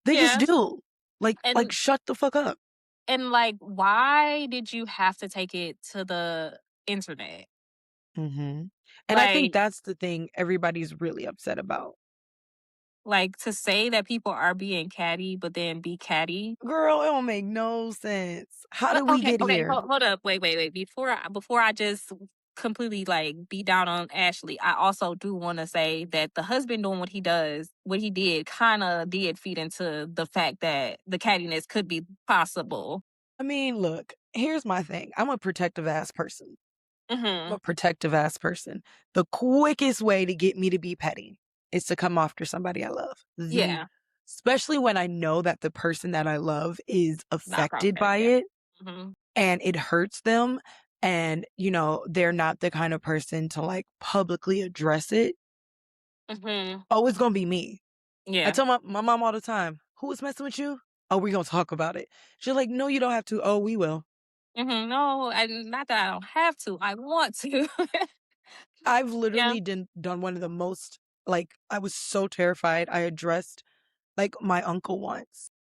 They just Yeah. do. Like And shut the fuck up. like why did you have to take it to the internet? Mhm. And I think Like that's the thing everybody's really upset about. to say that people are being catty, but then be catty. Girl, it don't make no sense. How did we Okay, get okay, here? hold up, wait. Before I just completely like beat down on Ashley, I also do want to say that the husband doing what he did, kind of did feed into the fact that the cattiness could be possible. I mean, look, here's my thing. I'm a protective ass person. I'm Hmm. a protective ass person. The quickest way to get me to be petty is to come after somebody I love. Yeah, Especially when I know that the person that I love is not affected process. by Yeah. it Hmm. and it hurts them. And, they're not the kind of person to like publicly address it. Hmm. Oh, it's going to be me. I Yeah. tell my mom all the time, who is messing with you? Oh, we going to talk about it. She's like, no, you don't have to. Oh, we will. Hmm. No, and not that I don't have to. I want to. I've Yeah. literally done one of the most, like, I was so terrified. I addressed like my uncle once.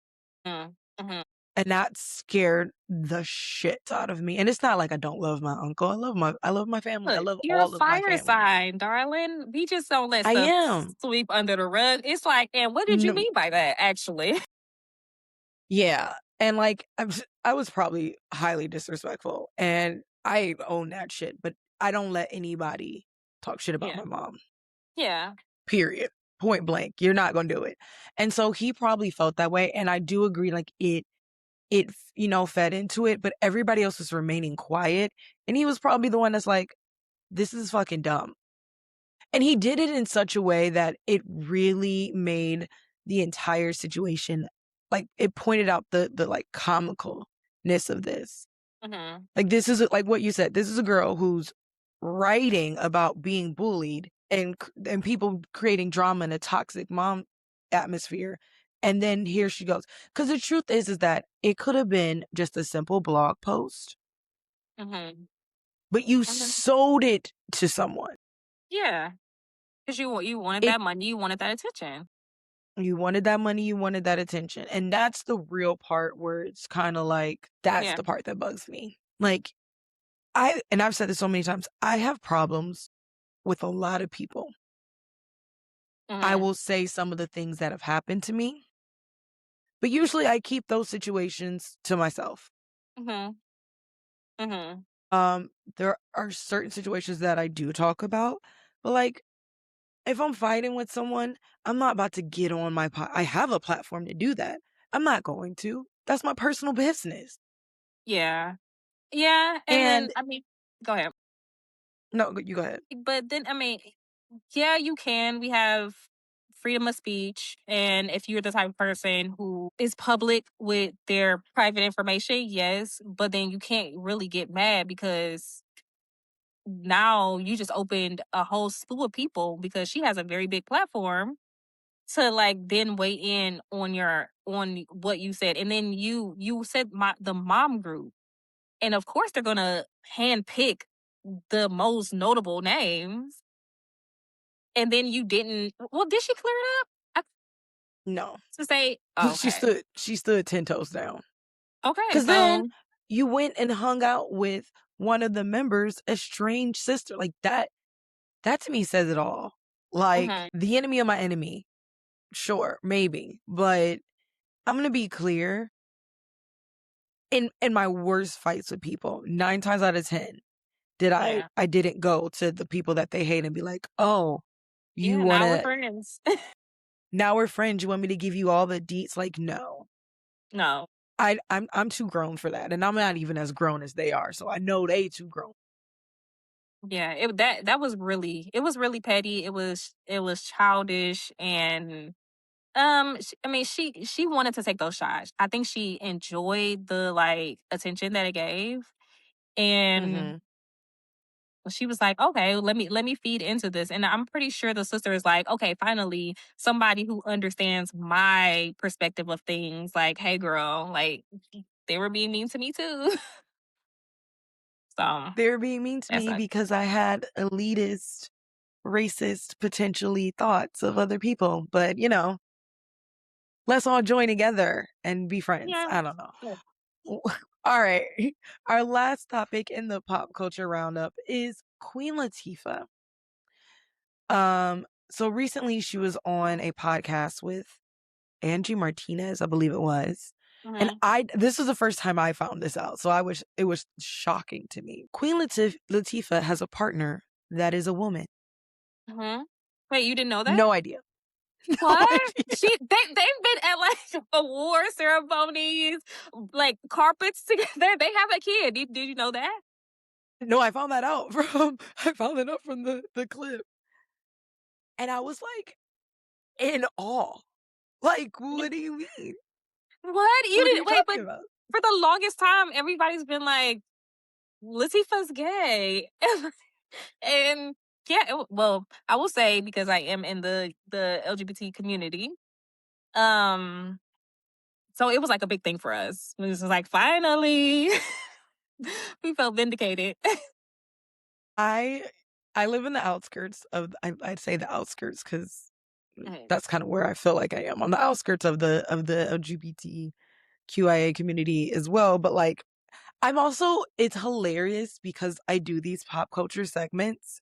Mm-hmm. And that scared the shit out of me. And it's not like I don't love my uncle. I love my family. I Look, love you're a all of my fire family. sign, darling. We just don't let I stuff am. sweep under the rug. It's like, and what did you No, mean by that, actually? yeah. And like I was probably highly disrespectful and I own that shit, but I don't let anybody talk shit about Yeah. my mom. Yeah. Period. Point blank. You're not going to do it. And so he probably felt that way and I do agree like it fed into it, but everybody else was remaining quiet and he was probably the one that's like this is fucking dumb. And he did it in such a way that it really made the entire situation like it pointed out the like comicalness of this. Mhm. Like this is like what you said. This is a girl who's writing about being bullied and people creating drama in a toxic mom atmosphere. And then here she goes. Cause the truth is that it could have been just a simple blog post, Mhm. but you Mhm. sold it to someone. Yeah. Because you wanted It that money, you wanted that attention. You wanted that money, you wanted that attention. And that's the real part where it's kind of like, that's Yeah. the part that bugs me. Like, and I've said this so many times, I have problems with a lot of people. I Mhm. will say some of the things that have happened to me, but usually I keep those situations to myself. Mhm. Mhm. There are certain situations that I do talk about, but like, if I'm fighting with someone, I'm not about to get on I have a platform to do that. I'm not going to. That's my personal business. Yeah. Yeah. And then, And I mean, go ahead. no, you go ahead. But then, I mean, yeah, you can. We have freedom of speech. And if you're the type of person who is public with their private information, yes. But then you can't really get mad because now you just opened a whole slew of people because she has a very big platform to like then weigh in on what you said. And then you said the mom group. And of course they're gonna handpick the most notable names. And then you didn't, well, did she clear it up? I No. to say, oh, She okay. stood 10 toes down. Okay, Cause then so you went and hung out with one of the members' estranged sister. Like that to me says it all. Like mhm, the enemy of my enemy. Sure, maybe. But I'm gonna be clear. In my worst fights with people, 9 times out of 10, yeah. I didn't go to the people that they hate and be like, oh, you Yeah, now we're wanna friends. now we're friends, you want me to give you all the deets? Like, no. No. I'm too grown for that. And I'm not even as grown as they are. So I know they too grown. Yeah, that was really, it was really petty. It was childish. And I mean, she wanted to take those shots. I think she enjoyed the like attention that it gave. And Hmm. she was like, okay, let me feed into this. And I'm pretty sure the sister is like, okay, finally somebody who understands my perspective of things. Like, hey girl, like they were being mean to me too. So They're being mean to that's me not, because I had elitist, racist, potentially thoughts of other people. But, let's all join together and be friends. yeah. I don't know. Yeah. All right. Our last topic in the pop culture roundup is Queen Latifah. So recently she was on a podcast with Angie Martinez, I believe it was. And Mm-hmm. this was the first time I found this out. So it was shocking to me. Queen Latifah has a partner that is a woman. Mm-hmm. Wait, you didn't know that? No idea. No What? idea. They've been at like award ceremonies, like carpets together. They have a kid. Did you know that? No, I found that out from the clip. And I was like in awe. Like, what do you mean? What? You What are you didn't wait, but talking about? for the longest time, everybody's been like, Latifah's gay. And yeah, well, I will say because I am in the LGBT community. Um, so it was like a big thing for us. It was just like finally, we felt vindicated. I I live in the outskirts of I'd say the outskirts because Mhm. that's kind of where I feel like I am on the outskirts of the LGBT QIA community as well. But like, I'm also, it's hilarious because I do these pop culture segments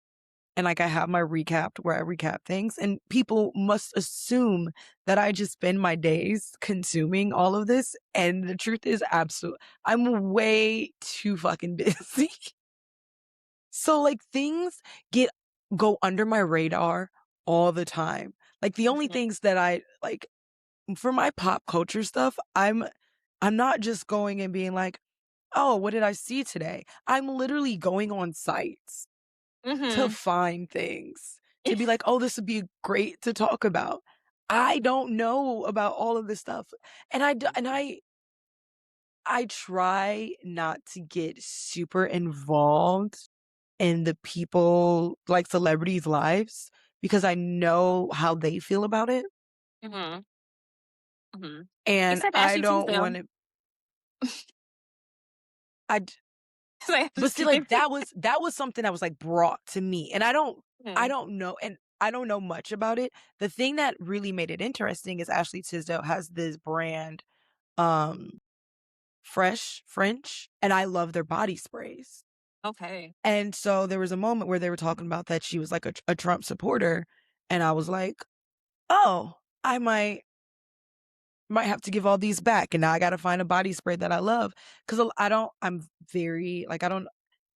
and like I have my recap where I recap things, and people must assume that I just spend my days consuming all of this. And the truth is, absolute, I'm way too fucking busy. So like things get go under my radar all the time. Like the only Mhm. things that I like for my pop culture stuff, I'm not just going and being like, "Oh, what did I see today?" I'm literally going on sites to Mhm. find things, to be like, "Oh, this would be great to talk about." I don't know about all of this stuff. And I try not to get super involved in the people, like celebrities' lives, because I know how they feel about it. Mhm. Mhm. And Except I Ashley don't Tisdale. want to, I, Like, but just see, like kidding. that was something that was like brought to me. And I Mhm. don't know. And I don't know much about it. The thing that really made it interesting is Ashley Tisdale has this brand, um, Fresh French, and I love their body sprays. Okay. And so there was a moment where they were talking about that she was like a Trump supporter. And I was like, oh, I might have to give all these back. And now I got to find a body spray that I love. Cause I'm very, like, I don't,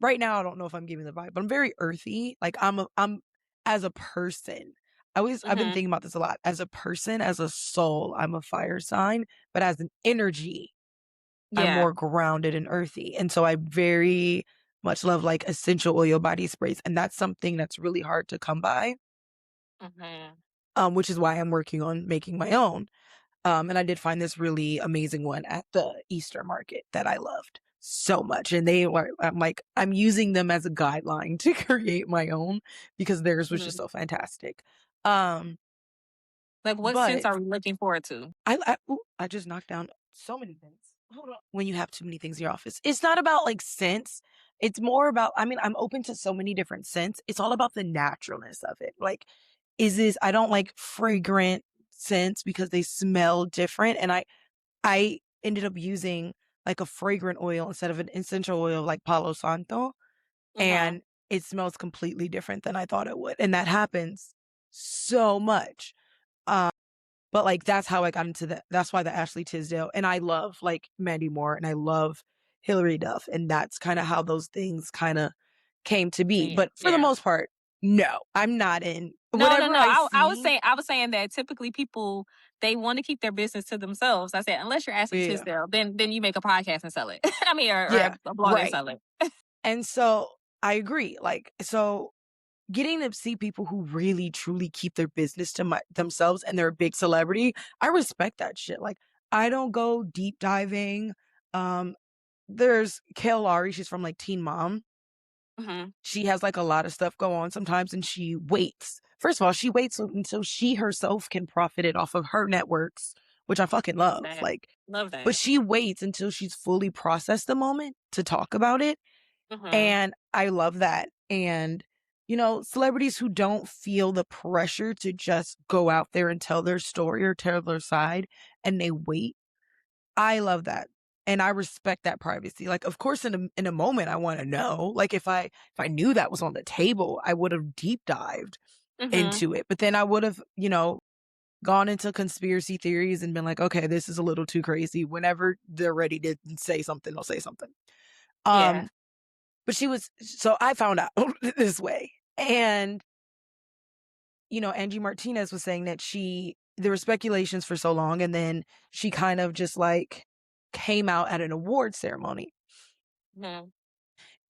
right now, I don't know if I'm giving the vibe, but I'm very earthy. Like, I'm, as a person, I've been Mhm. thinking about this a lot. As a person, as a soul, I'm a fire sign, but as an energy, I'm Yeah. more grounded and earthy. And so I very much love like essential oil body sprays. And that's something that's really hard to come by. Mhm. Which is why I'm working on making my own. And I did find this really amazing one at the Easter market that I loved so much. And they were, I'm like, I'm using them as a guideline to create my own because theirs was just Mhm. so fantastic. Um, Like, what scents but are we looking forward to? I just knocked down so many things. Hold on. When you have too many things in your office, it's not about like scents. It's more about, I mean, I'm open to so many different scents. It's all about the naturalness of it. Like, I don't like fragrant scents because they smell different. And I ended up using like a fragrant oil instead of an essential oil like Palo Santo. Mhm. And it smells completely different than I thought it would. And that happens so much. Um, but like that's how I got into that. That's why the Ashley Tisdale, and I love like Mandy Moore and I love Hilary Duff. And that's kind of how those things kind of came to be. Yeah. But for the Yeah. most part, no, I'm not in No, no, whatever no. I I see. was saying that typically people they want to keep their business to themselves. I said unless you're Ashley Yeah. Tisdale, then you make a podcast and sell it. I mean, or Yeah. a blog and Right. sell it. And so I agree. Like, so getting to see people who really truly keep their business to themselves and they're a big celebrity, I respect that shit. Like, I don't go deep diving. Um, there's Kale Lowry, she's from like Teen Mom. Mhm. She has like a lot of stuff go on sometimes and she waits. First of all, she waits until she herself can profit it off of her networks, which I fucking Love love. that. Like, Love but that. she waits until she's fully processed the moment to talk about it. Mhm. And I love that. And, you know, celebrities who don't feel the pressure to just go out there and tell their story or tell their side and they wait. I love that. And I respect that privacy. Like, of course, in a moment, I want to know. Like, if I knew that was on the table, I would have deep dived Mhm. into it. But then I would have, you know, gone into conspiracy theories and been like, okay, this is a little too crazy. Whenever they're ready to say something, they'll say something. Yeah. Um, but so I found out this way. And, you know, Angie Martinez was saying that there were speculations for so long. And then she kind of just like came out at an award ceremony. Mhm.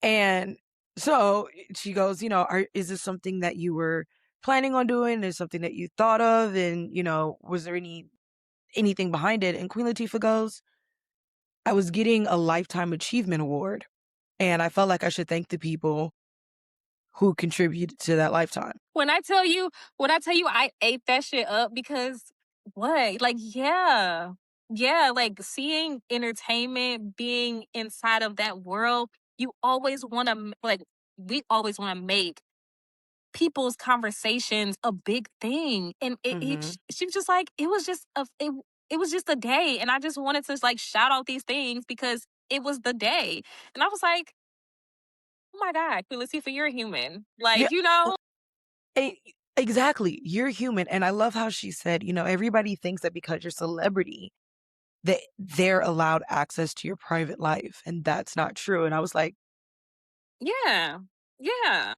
And so she goes, you know, is this something that you were planning on doing? Is something that you thought of? And, you know, was there anything behind it? And Queen Latifah goes, I was getting a Lifetime Achievement Award. And I felt like I should thank the people who contributed to that lifetime. When I tell you I ate that shit up because what? Like, yeah. Yeah, like seeing entertainment, being inside of that world, you always want to like we always want to make people's conversations a big thing. And Hmm. she was just like, it was just it was just a day. And I just wanted to like shout out these things because it was the day. And I was like, oh my God, Queen Latifah, you're a human. Yeah, Like, e exactly, you're human, and I love how she said, everybody thinks that because you're a celebrity, that they're allowed access to your private life, and that's not true, and I was like, yeah. Yeah.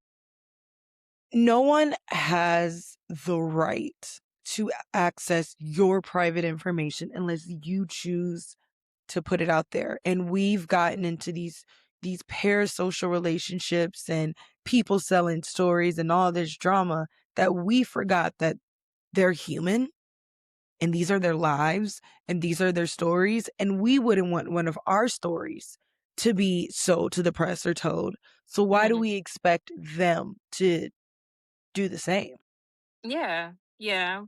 "No one has the right to access your private information unless you choose to put it out there," and we've gotten into these parasocial relationships and people selling stories and all this drama that we forgot that they're human and these are their lives and these are their stories. And we wouldn't want one of our stories to be sold to the press or told. So why do Mhm. we expect them to do the same? Yeah. Yeah.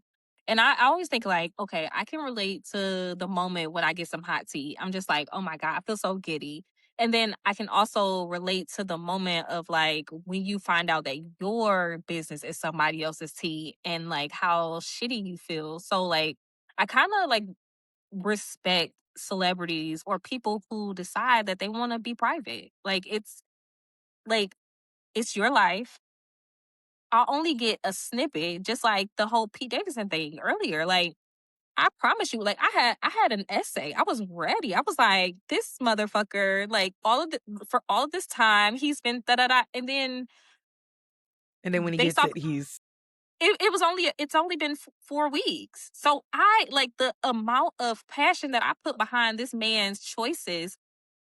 And I always think like, okay, I can relate to the moment when I get some hot tea. I'm just like, oh my God, I feel so giddy. And then I can also relate to the moment of like when you find out that your business is somebody else's tea and like how shitty you feel. So like I kind of like respect celebrities or people who decide that they want to be private. Like it's your life. I'll only get a snippet, just like the whole Pete Davidson thing earlier. Like, I promise you, like I had an essay. I was ready. I was like, this motherfucker, like for all of this time, he's been da da da. And then And then when he based gets off it, he's it's only been 4 weeks. So I like the amount of passion that I put behind this man's choices,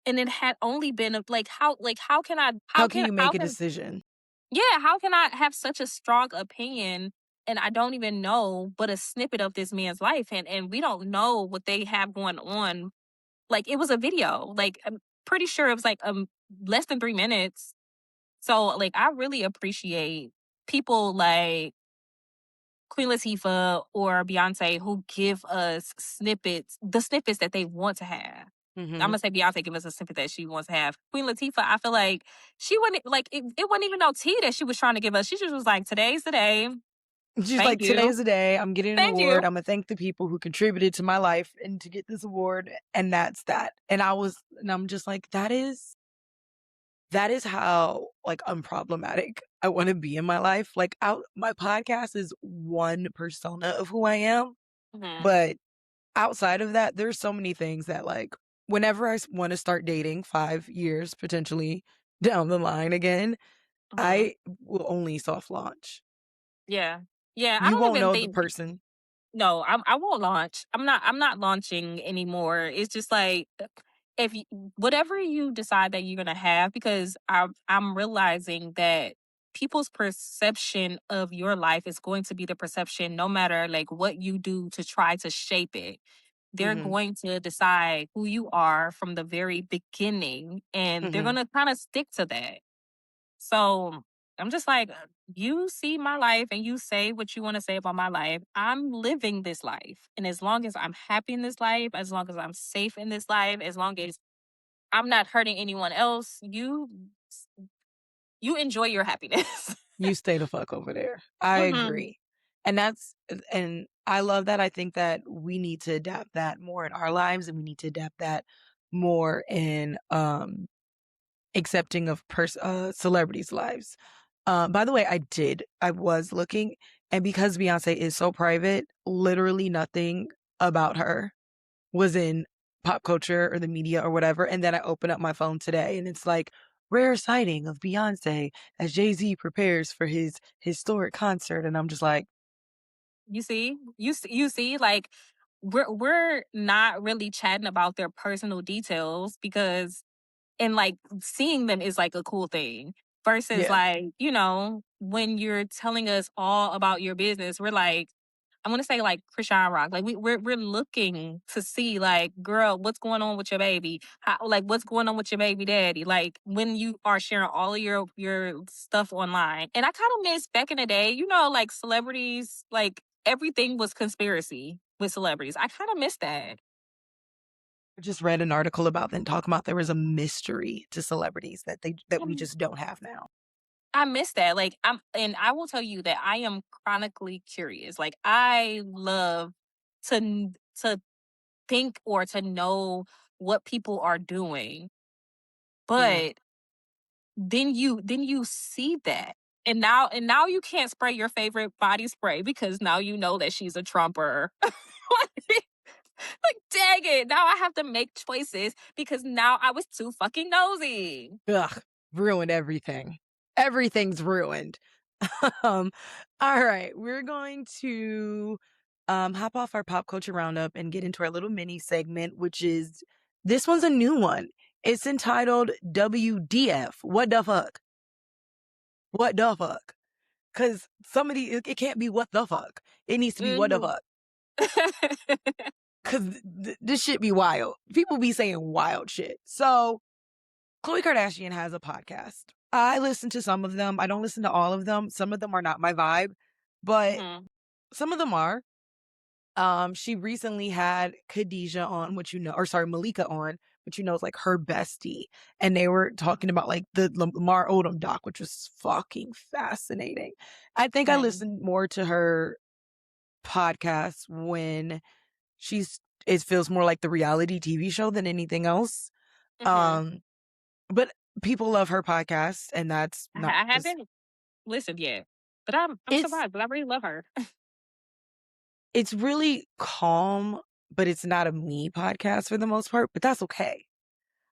and it had only been how can I how can you make a decision? yeah, how can I have such a strong opinion and I don't even know but a snippet of this man's life and we don't know what they have going on. Like it was a video. Like I'm pretty sure it was like less than 3 minutes. So like I really appreciate people like Queen Latifah or Beyonce who give us the snippets that they want to have. I'm Hmm. gonna say Beyonce give us a snippet that she wants to have. Queen Latifah, I feel like she wouldn't like it wasn't even no tea that she was trying to give us. She just was like, today's the day. She's Thank like, you. today's the day. I'm getting an Thank you. award. I'm gonna thank the people who contributed to my life and to get this award. And that's that. And I'm just like, that is how like unproblematic I want to be in my life. Like my podcast is one persona of who I am, Hmm. but outside of that, there's so many things that like whenever I want to start dating 5 years potentially down the line again, Hmm. I will only soft launch. Yeah. Yeah. I You don't won't even know the think person. no, I won't launch. I'm not launching anymore. It's just like if you, whatever you decide that you're gonna have, because I'm realizing that people's perception of your life is going to be the perception no matter like what you do to try to shape it. They're Hmm. going to decide who you are from the very beginning and they're Hmm. gonna kind of stick to that. So I'm just like, you see my life and you say what you want to say about my life. I'm living this life. And as long as I'm happy in this life, as long as I'm safe in this life, as long as I'm not hurting anyone else, you enjoy your happiness. You stay the fuck over there. I Hmm. agree. And I love that. I think that we need to adapt that more in our lives and we need to adapt that more in accepting of celebrities' lives. By the way, I was looking, and because Beyonce is so private, literally nothing about her was in pop culture or the media or whatever. And then I open up my phone today and it's like rare sighting of Beyonce as Jay-Z prepares for his historic concert. And I'm just like, You see, like we're not really chatting about their personal details because and like seeing them is like a cool thing versus yeah, like when you're telling us all about your business we're like I want to say like Krishan Rock like we're looking to see like girl what's going on with your baby like what's going on with your baby daddy like when you are sharing all of your stuff online and I kind of miss back in the day like celebrities like everything was conspiracy with celebrities I kind of miss that. I just read an article about them talking about there was a mystery to celebrities that we just don't have now. I miss that. Like and I will tell you that I am chronically curious. Like I love to think or to know what people are doing. Mm. But then you see that. And now you can't spray your favorite body spray because now you know that she's a Trumper. Like, dang it. Now I have to make choices because now I was too fucking nosy. Ugh, ruined everything. Everything's ruined. Um, all right, we're going to hop off our pop culture roundup and get into our little mini segment, which is this one's a new one. It's entitled WDF. What the fuck? What the fuck? Because somebody, it can't be what the fuck. It needs to be what the Mhm. fuck. Because this shit be wild. People be saying wild shit. So, Khloe Kardashian has a podcast. I listen to some of them. I don't listen to all of them. Some of them are not my vibe, but Mhm. some of them are. She recently had Khadijah on, which or sorry, Malika on, which is like her bestie, and they were talking about like the Lamar Odom doc, which was fucking fascinating. I think I Right. listened more to her podcast when it feels more like the reality TV show than anything else. Mhm. Um, but people love her podcast, and that's not I just haven't listened yet, but I'm it's surprised. But I really love her. it's really calm, but it's not a me podcast for the most part, but that's okay.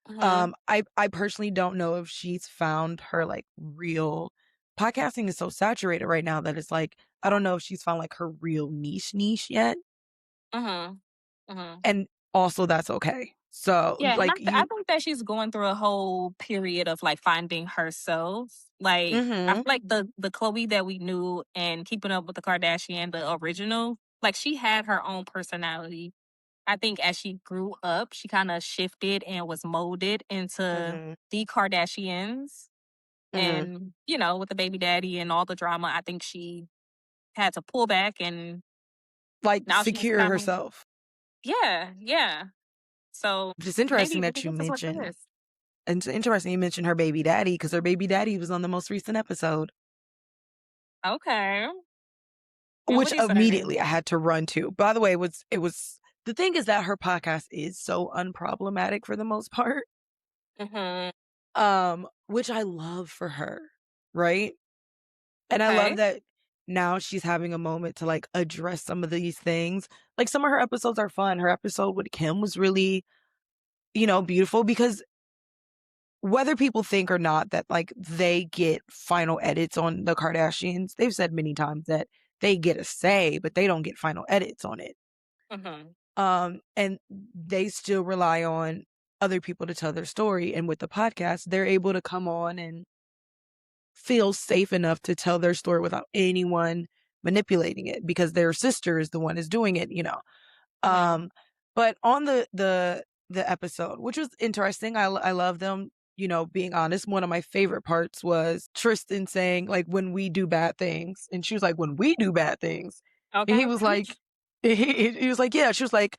Mhm. I personally don't know if she's found her like real podcasting is so saturated right now that it's like I don't know if she's found like her real niche yet. Mhm. Mhm. And also that's okay. So Yeah, and like I you think that she's going through a whole period of like finding herself. Like I feel mhm like the Chloe that we knew and Keeping Up with the Kardashian, the original, like she had her own personality. I think as she grew up, she kind of shifted and was molded into mhm the Kardashians. mhm And, with the baby daddy and all the drama, I think she had to pull back and like now she's secure kind of, herself. yeah, yeah. So Which is maybe interesting maybe that you this is what it mentioned. is. And it's interesting you mentioned her baby daddy because her baby daddy was on the most recent episode. Okay. And what Which do you say? immediately I had to run to. By the way, it was the thing is that her podcast is so unproblematic for the most part. Mhm. Which I love for her, right? And I love Okay. that now she's having a moment to like address some of these things. Like some of her episodes are fun. Her episode with Kim was really, beautiful because whether people think or not that like they get final edits on the Kardashians, they've said many times that they get a say, but they don't get final edits on it. Mhm. And they still rely on other people to tell their story. And with the podcast, they're able to come on and feel safe enough to tell their story without anyone manipulating it because their sister is the one is doing it. Mhm. Um, but on the episode, which was interesting, I love them, being honest. One of my favorite parts was Tristan saying like when we do bad things, and she was like when we do bad things, and he Okay. was like, he was like, yeah. She was like,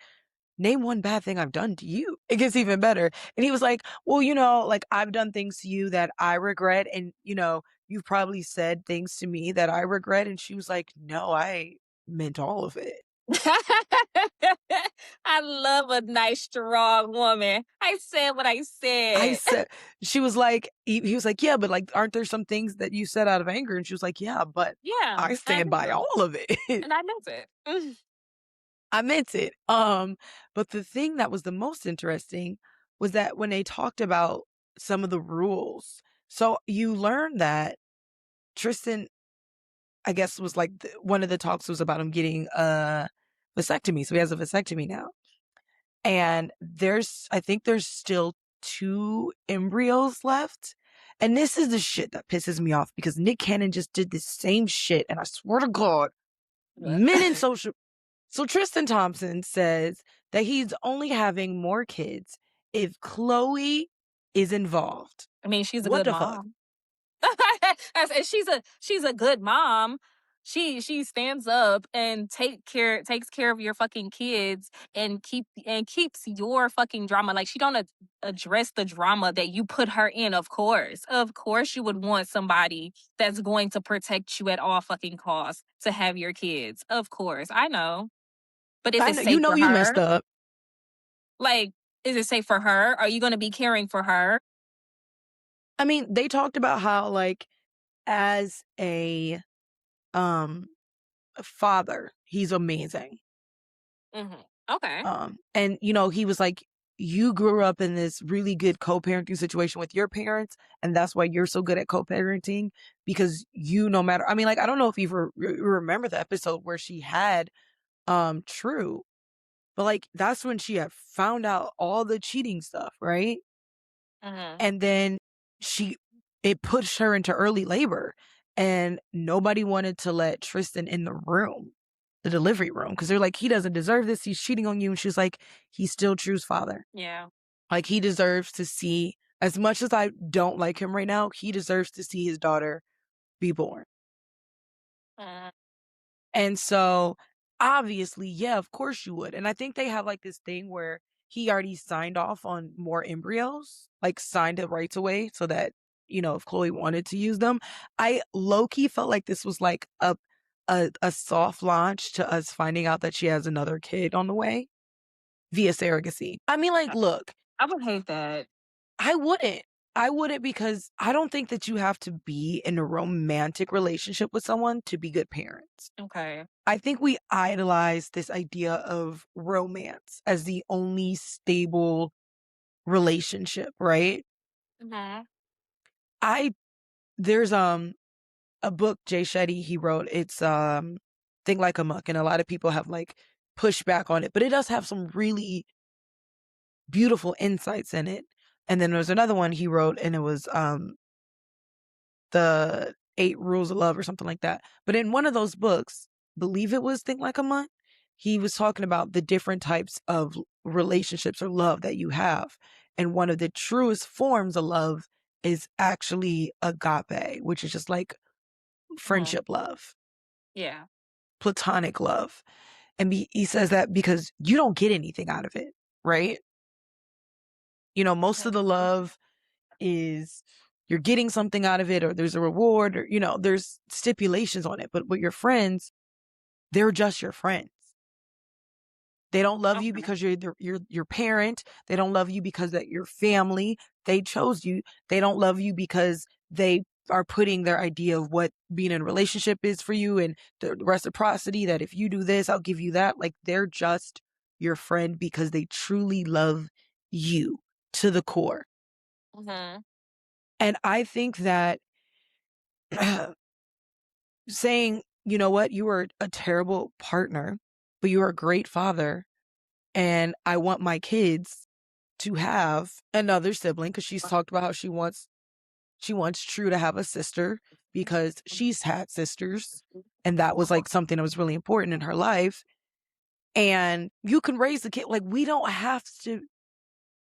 name one bad thing I've done to you. It gets even better. And he was like, well, like I've done things to you that I regret. And, you've probably said things to me that I regret. And she was like, no, I meant all of it. I love a nice, strong woman. I said what I I said. said, she was like, he was like, yeah, but like, aren't there some things that you said out of anger? And she was like, yeah, but Yeah, I I stand by do. all of it. And I meant it. I meant it. But the thing that was the most interesting was that when they talked about some of the rules, so you learn that Tristan, I guess, was like one of the talks was about him getting a vasectomy. So he has a vasectomy now. And I think there's still two embryos left. And this is the shit that pisses me off because Nick Cannon just did the same shit. And I swear to God, men in social so Tristan Thompson says that he's only having more kids if Chloe is involved. I mean, she's a What good the fuck? mom. I said she's a good mom. She stands up and takes care of your fucking kids and keeps your fucking drama. Like she don't address the drama that you put her in. Of course, you would want somebody that's going to protect you at all fucking costs to have your kids. Of course, I know, but is I it know safe for you messed her? up. Like, is it safe for her? Are you gonna be caring for her? I mean, they talked about how, like, as um, a father, he's amazing. Mhm. Okay. And, he was like, "You grew up in this really good co-parenting situation with your parents, and that's why you're so good at co-parenting because no matter." I mean, like, I don't know if you remember the episode where she had, True, but, like, that's when she had found out all the cheating stuff, right? Mhm. And then she it pushed her into early labor, and nobody wanted to let Tristan in the room, the delivery room, because 'cause they're like, "He doesn't deserve this, he's cheating on you," and she's like, "He's still True's father. Yeah. Like, he deserves to see as much as I don't like him right now, he deserves to see his daughter be born." Mhm. And so, obviously, yeah, of course you would. And I think they have like this thing where he already signed off on more embryos, like signed the rights away so that, if Chloe wanted to use them. I low key felt like this was like a soft launch to us finding out that she has another kid on the way via surrogacy. I mean, like, look, I would hate that. I wouldn't. I wouldn't because I don't think that you have to be in a romantic relationship with someone to be good parents. Okay. I think we idolize this idea of romance as the only stable relationship, right? Mhm. I there's a book Jay Shetty he wrote. It's Think Like a Muck, and a lot of people have like pushed back on it, but it does have some really beautiful insights in it. And then there's another one he wrote, and it was the 8 Rules of Love or something like that. But in one of those books, believe it was Think Like a Month, he was talking about the different types of relationships or love that you have. And one of the truest forms of love is actually agape, which is just like Mhm. friendship love, Yeah. platonic love. And he says that because you don't get anything out of it, right? Most of the Mhm. love is you're getting something out of it or there's a reward or there's stipulations on it, but with your friends, they're just your friends. They don't love you Okay. because you're your parent. They don't love you because that you're family. They chose you. They don't love you because they are putting their idea of what being in a relationship is for you and the reciprocity that if you do this, I'll give you that. Like they're just your friend because they truly love you to the core. Mhm. And I think that saying, you know what, you were a terrible partner, but you are a great father. And I want my kids to have another sibling because she's talked about how she wants True to have a sister because she's had sisters. And that was like something that was really important in her life. And you can raise the kid. Like we don't have to,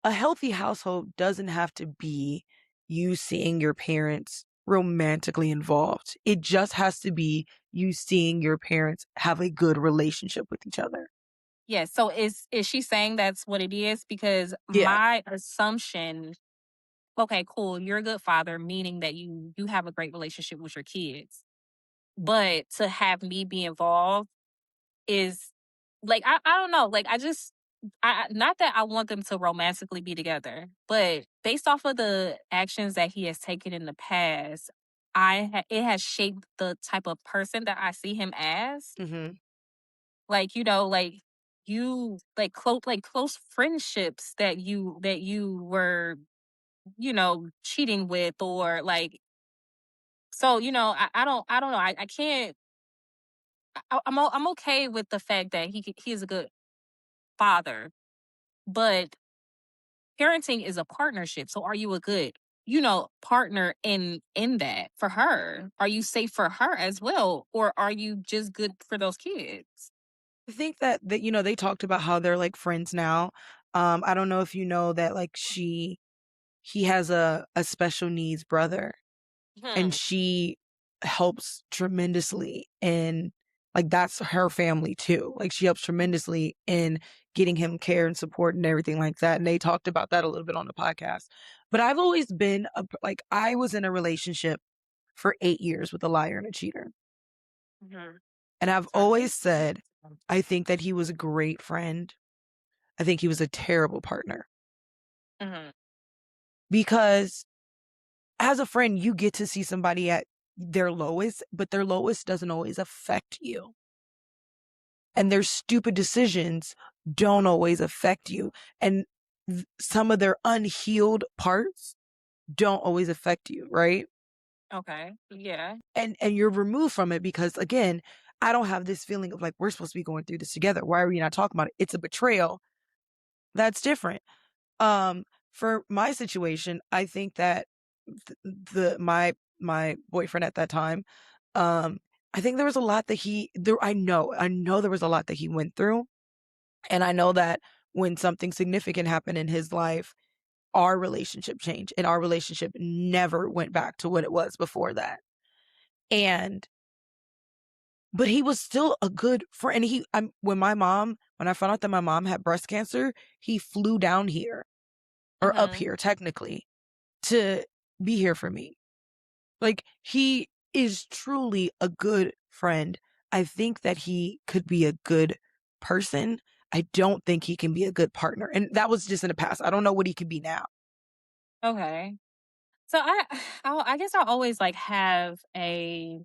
a healthy household doesn't have to be you seeing your parents romantically involved. It just has to be you seeing your parents have a good relationship with each other. Yeah. So is she saying that's what it is? Because Yeah. my assumption, okay, cool, you're a good father, meaning that you have a great relationship with your kids. But to have me be involved is like I don't know, like not that I want them to romantically be together, but based off of the actions that he has taken in the past, it has shaped the type of person that I see him as. Hmm. Like, like you close friendships that you were, cheating with or like so, I don't know. I can't I'm okay with the fact that he is a good father, but parenting is a partnership. So are you a good, partner in that for her? Are you safe for her as well? Or are you just good for those kids? I think that they talked about how they're like friends now. I don't know if you know that like he has a special needs brother and Hmm. she helps tremendously in like that's her family too. Like she helps tremendously in getting him care and support and everything like that. And they talked about that a little bit on the podcast. But I've always been like I was in a relationship for 8 years with a liar and a cheater. Hmm. And I've always said I think that he was a great friend. I think he was a terrible partner Mhm. because as a friend, you get to see somebody at their lowest, but their lowest doesn't always affect you. And their stupid decisions don't always affect you. And some of their unhealed parts don't always affect you, right? Okay. Yeah. And you're removed from it because again, I don't have this feeling of like we're supposed to be going through this together. Why are we not talking about it? It's a betrayal. That's different. Um, for my situation, I think that my boyfriend at that time, um, I think there was a lot that I know there was a lot that he went through, and I know that when something significant happened in his life, our relationship changed, and our relationship never went back to what it was before that. And but he was still a good friend. And when I found out that my mom had breast cancer, he flew down here or up Mhm. here technically to be here for me. Like, he is truly a good friend. I think that he could be a good person. I don't think he can be a good partner. And that was just in the past. I don't know what he can be now. Okay. So I guess I always like have a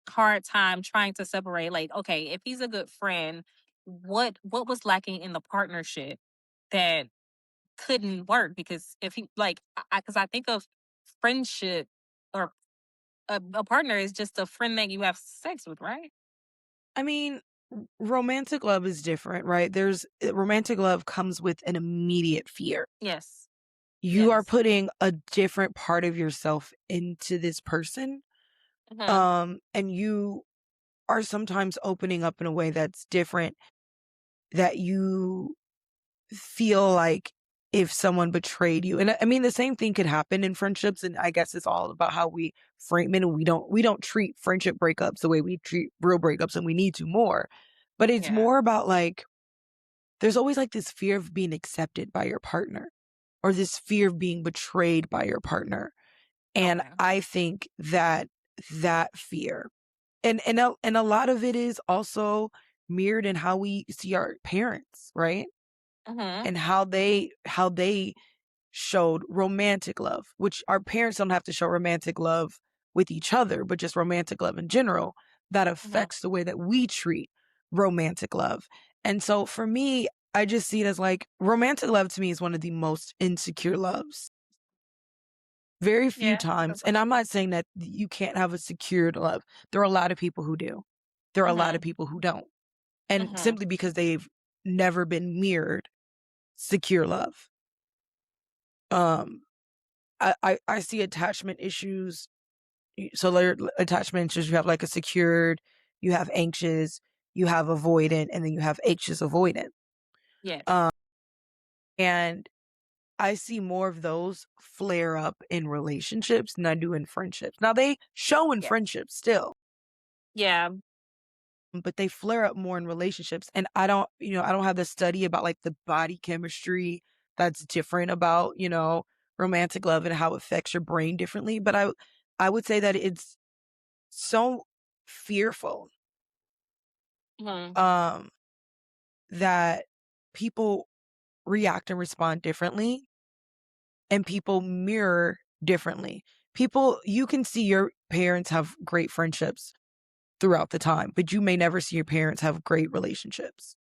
hard time trying to separate. Like, okay, if he's a good friend, what was lacking in the partnership that couldn't work? Because if he like, because I think of friendship or a partner is just a friend that you have sex with, right? I mean, romantic love is different, right? Romantic love comes with an immediate fear. Yes. You are Yes. putting a different part of yourself into this person. Hmm. And you are sometimes opening up in a way that's different that you feel like if someone betrayed you. And I mean the same thing could happen in friendships, and I guess it's all about how we frame it, and we don't treat friendship breakups the way we treat real breakups, and we need to more. But it's Yeah. more about like there's always like this fear of being accepted by your partner or this fear of being betrayed by your partner. And Okay. I think that that fear and a lot of it is also mirrored in how we see our parents, right? Hmm. And how they showed romantic love, which our parents don't have to show romantic love with each other, but just romantic love in general, that Hmm. affects the way that we treat romantic love. And so for me, I just see it as like romantic love to me is one of the most insecure loves. Very few Yeah. That's a good times, and point. I'm not saying that you can't have a secured love. There are a lot of people who do. There are a lot of Hmm. people who don't. And Hmm. simply because they've never been mirrored secure love. Um, I see attachment issues. So there attachment issues, you have like a secured, you have anxious, you have avoidant, and then you have anxious avoidant. Yes. Um, and I see more of those flare up in relationships than I do in friendships. Now they show in Yes. friendships still, Yeah. but they flare up more in relationships. And I don't have the study about like the body chemistry that's different about, romantic love and how it affects your brain differently. But I would say that it's so fearful Hmm. um that people react and respond differently and people mirror differently. You can see your parents have great friendships throughout the time, but you may never see your parents have great relationships.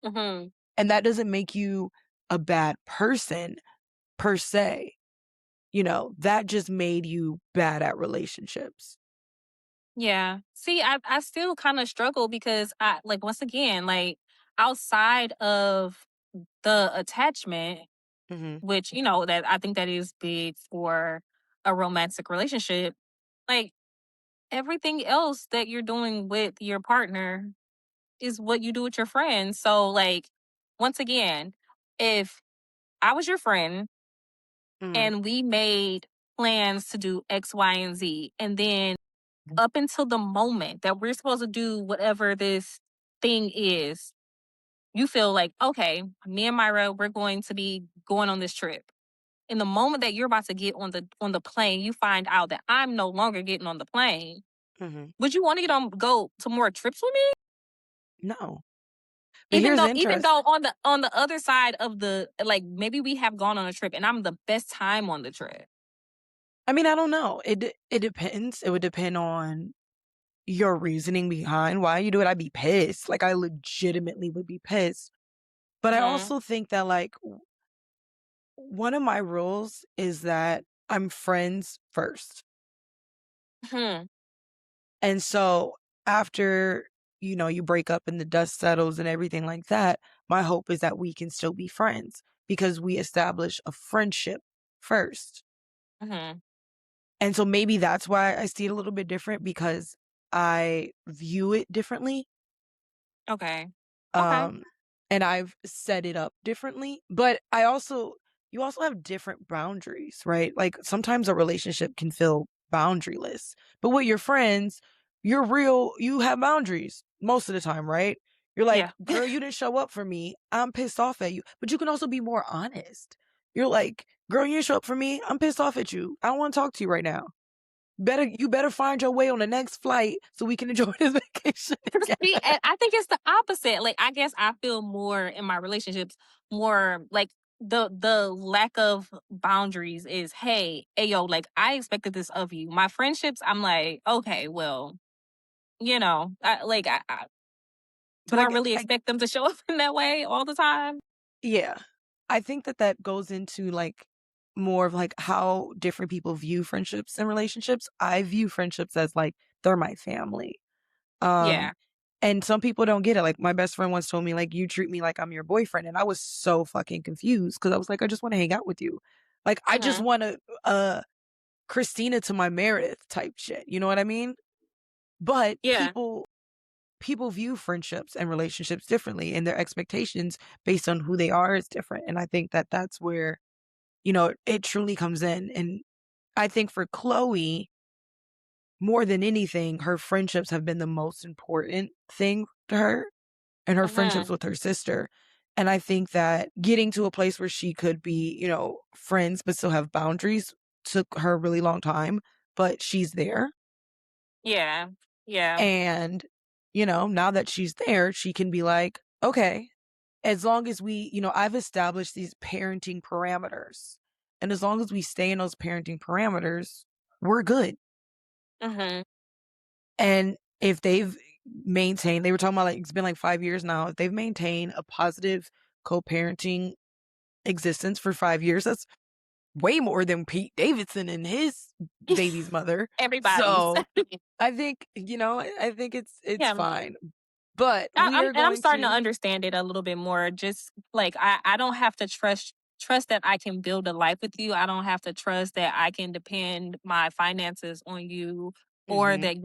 Hmm. And that doesn't make you a bad person per se. That just made you bad at relationships. Yeah. See, I still kind of struggle because I like once again, like outside of the attachment, Mhm. which that I think that is big for a romantic relationship, like everything else that you're doing with your partner is what you do with your friends. So like once again, if I was your friend Mhm. and we made plans to do X, Y, and Z, and then up until the moment that we're supposed to do whatever this thing is, you feel like, okay, me and Myra, we're going to be going on this trip. In the moment that you're about to get on the plane, you find out that I'm no longer getting on the plane. Mhm. Would you want to go to more trips with me? No. But here's Even interest. though on the other side of the like maybe we have gone on a trip and I'm the best time on the trip. I mean, I don't know. It depends. It would depend on your reasoning behind why you do it. I'd be pissed. Like I legitimately would be pissed. But I Mhm. also think that like one of my rules is that I'm friends first. Mhm. And so after, you break up and the dust settles and everything like that, my hope is that we can still be friends because we establish a friendship first. Mhm. And so maybe that's why I see it a little bit different because I view it differently. Okay. Okay. Um, and I've set it up differently, but you also have different boundaries, right? Like sometimes a relationship can feel boundaryless, but with your friends, you have boundaries most of the time, right? You're like, Yeah. girl, you didn't show up for me. I'm pissed off at you. But you can also be more honest. You're like, girl, you didn't show up for me. I'm pissed off at you. I don't want to talk to you right now. You better find your way on the next flight so we can enjoy this vacation See, together. and I think it's the opposite. Like, I guess I feel more in my relationships, more like the lack of boundaries is, hey, yo, like I expected this of you. My friendships, I'm like, okay, well, do But I really expect them to show up in that way all the time? yeah, I think that that goes into like more of like how different people view friendships and relationships. I view friendships as like they're my family. Um, Yeah. and some people don't get it. Like my best friend once told me, like, you treat me like I'm your boyfriend. And I was so fucking confused because I was like, I just want to hang out with you. Like, I just Hmm. want to, Christina to my Meredith type shit. You know what I mean? But Yeah. people view friendships and relationships differently and their expectations based on who they are is different. And I think that that's where, it truly comes in. And I think for Chloe, more than anything, her friendships have been the most important thing to her and her friendships Hmm. with her sister. And I think that getting to a place where she could be, friends, but still have boundaries took her a really long time, but she's there. Yeah. Yeah. And, now that she's there, she can be like, okay, as long as I've established these parenting parameters. And as long as we stay in those parenting parameters, we're good. Hmm. And if they've maintained, they were talking about like, it's been like 5 years now. If they've maintained a positive co parenting existence for 5 years, that's way more than Pete Davidson and his baby's mother. Everybody's. So I think, I think it's Yeah. fine. But I, we I'm are and I'm going starting to to, understand it a little bit more. Just like I don't have to trust that I can build a life with you. I don't have to trust that I can depend my finances on you, or hmm that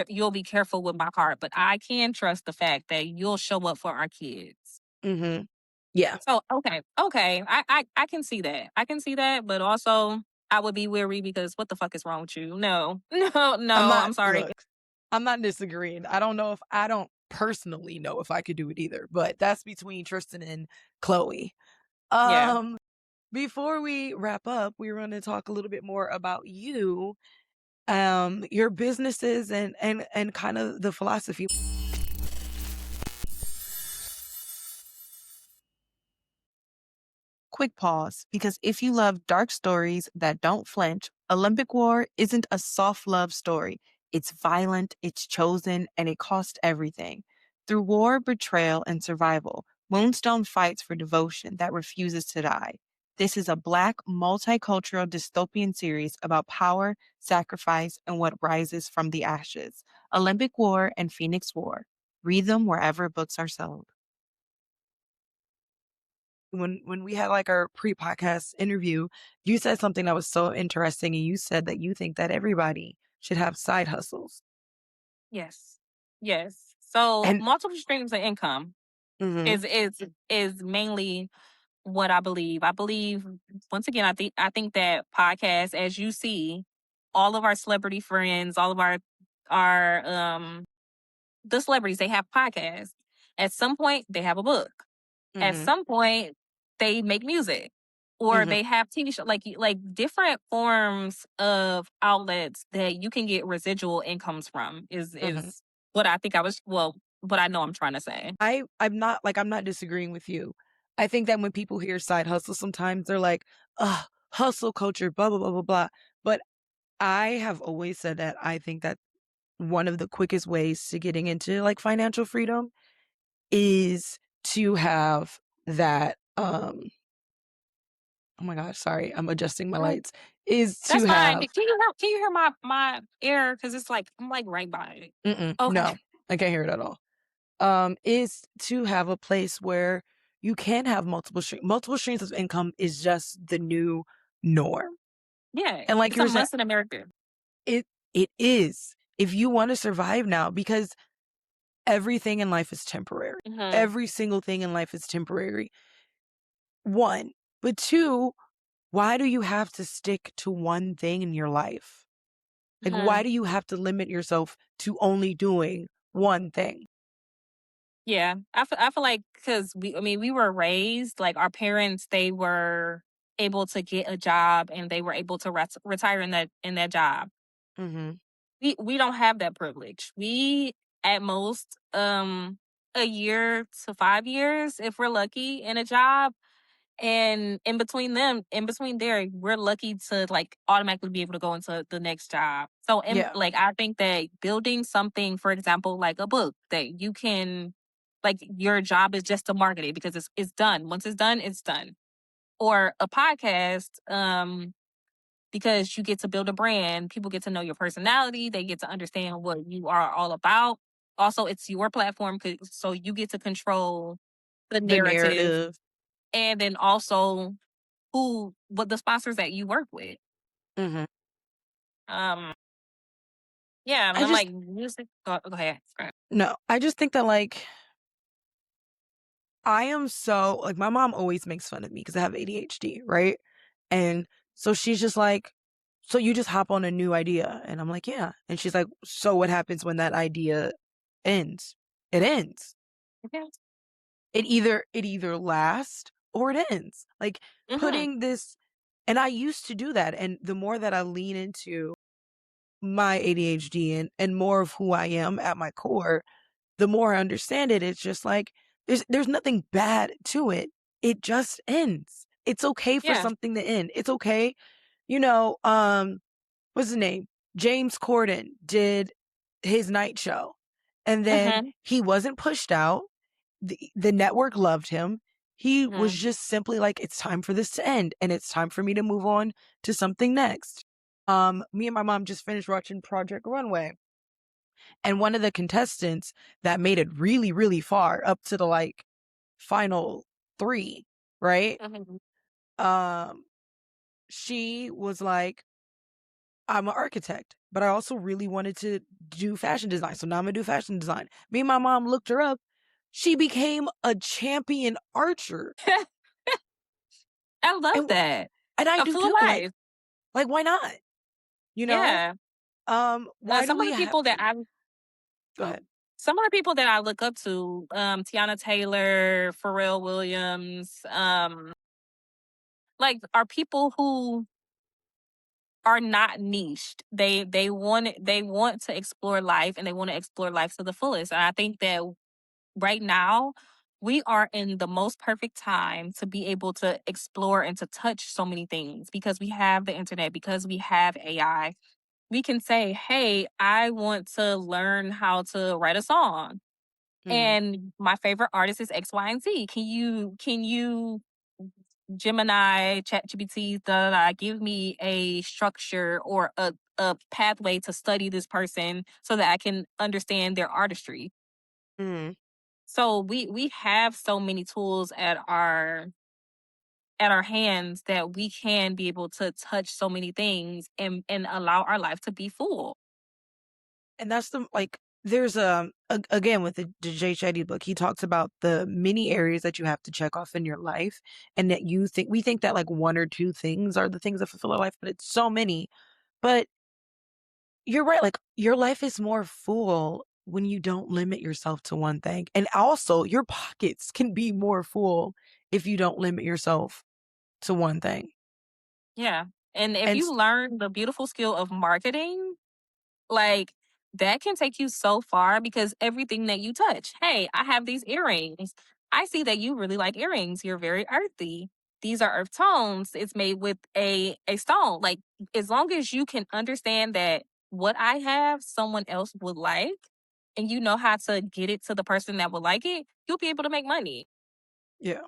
you'll be careful with my heart. But I can trust the fact that you'll show up for our kids. hmm yeah, So okay, I can see that. I can see that, but also I would be weary because what the fuck is wrong with you? No, I'm no, not, I'm sorry. look, I'm not disagreeing. I don't personally know if I could do it either, but that's between Tristan and Chloe. Yeah. Um, Before we wrap up, we're going to talk a little bit more about you, your businesses and kind of the philosophy. Quick pause, because if you love dark stories that don't flinch, Olympic War isn't a soft love story. It's violent, it's chosen, and it costs everything. Through war, betrayal, and survival, Moonstone fights for devotion that refuses to die. This is a Black, multicultural dystopian series about power, sacrifice, and what rises from the ashes. Olympic War and Phoenix War. Read them wherever books are sold. When we had like our pre-podcast interview, you said something that was so interesting, and you said that you think that everybody should have side hustles. Yes. Yes. So And multiple streams of income mhm, is mainly what I believe. I believe once again, I think that podcasts, as you see, all of our celebrity friends, all of our the celebrities, they have podcasts. At some point, they have a book. At mhm, some point, they make music. Or mhm, they have TV shows, like different forms of outlets that you can get residual incomes from mhm, is what I think I was well what I know I'm trying to say. I'm not disagreeing with you. I think that when people hear side hustle, sometimes they're like, "Ugh, hustle culture, blah blah blah blah blah." But I have always said that I think that one of the quickest ways to getting into like financial freedom is to have that oh my gosh, sorry, I'm adjusting my Mm, lights. Is to that's fine. have Can you hear my air? Because it's like I'm like right by it. Okay. no, I can't hear it at all. Is to have a place where you can have multiple streams of income is just the new norm. Yeah, And like it's a you're saying, must in America. it it is if you want to survive now because everything in life is temporary. Hmm. Every single thing in life is temporary. One, but two, why do you have to stick to one thing in your life? Like, why Hmm. do you have to limit yourself to only doing one thing? Yeah, I feel like because I mean, we were raised like our parents. They were able to get a job and they were able to retire in that job. Mhm. We don't have that privilege. We at most a year to 5 years if we're lucky in a job. And in between there, we're lucky to like automatically be able to go into the next job. So, Yeah. like, I think that building something, for example, like a book that you can, like, your job is just to market it because it's done. Once it's done, it's done. Or a podcast, because you get to build a brand. People get to know your personality. They get to understand what you are all about. Also, it's your platform, so you get to control the The narrative, narrative. and then also what the sponsors that you work with. Mhm. Um, yeah, and I I'm just like music. Go ahead. Go ahead. no, I just think that like I am so like my mom always makes fun of me because I have ADHD, right? And so she's just like, so you just hop on a new idea. And I'm like, yeah. And she's like, so what happens when that idea ends? It ends. Okay. It either lasts or it ends. Like Mhm. putting this and I used to do that. And the more that I lean into my ADHD and more of who I am at my core, the more I understand it, it's just like there's nothing bad to it. It just ends. It's okay for Yeah. something to end. It's okay. What's his name? James Corden did his night show. And then Mhm. he wasn't pushed out. The network loved him. He was Mhm. just simply like, it's time for this to end and it's time for me to move on to something next. Me and my mom just finished watching Project Runway. And one of the contestants that made it really, really far up to the like final three, right? Mhm. Um, she was like, I'm an architect, but I also really wanted to do fashion design. So now I'm gonna do fashion design. Me and my mom looked her up. She became a champion archer. I love And that. and I A do full too. life. Like why not? You know? Yeah. Why do Some of we the have people that to go oh, ahead? some of the people that I look up to, Tiana Taylor, Pharrell Williams, like are people who are not niched. They want to explore life and they want to explore life to the fullest. And I think that right now we are in the most perfect time to be able to explore and to touch so many things because we have the internet, because we have AI. We can say, "Hey, I want to learn how to write a song." Mhm. And my favorite artist is X, Y, and Z. Can you Gemini, ChatGPT, give me a structure or a pathway to study this person so that I can understand their artistry. Mhm. So we have so many tools at our hands that we can be able to touch so many things and allow our life to be full. And that's the like there's again with the Jay Shetty book, he talks about the many areas that you have to check off in your life and that we think that like one or two things are the things that fulfill our life, but it's so many. But you're right, like your life is more full when you don't limit yourself to one thing. And also your pockets can be more full if you don't limit yourself to one thing. Yeah. And if And you learn the beautiful skill of marketing, like that can take you so far because everything that you touch. Hey, I have these earrings. I see that you really like earrings. You're very earthy. These are earth tones. It's made with a stone. Like as long as you can understand that what I have, someone else would like, and you know how to get it to the person that would like it, you'll be able to make money. Yeah.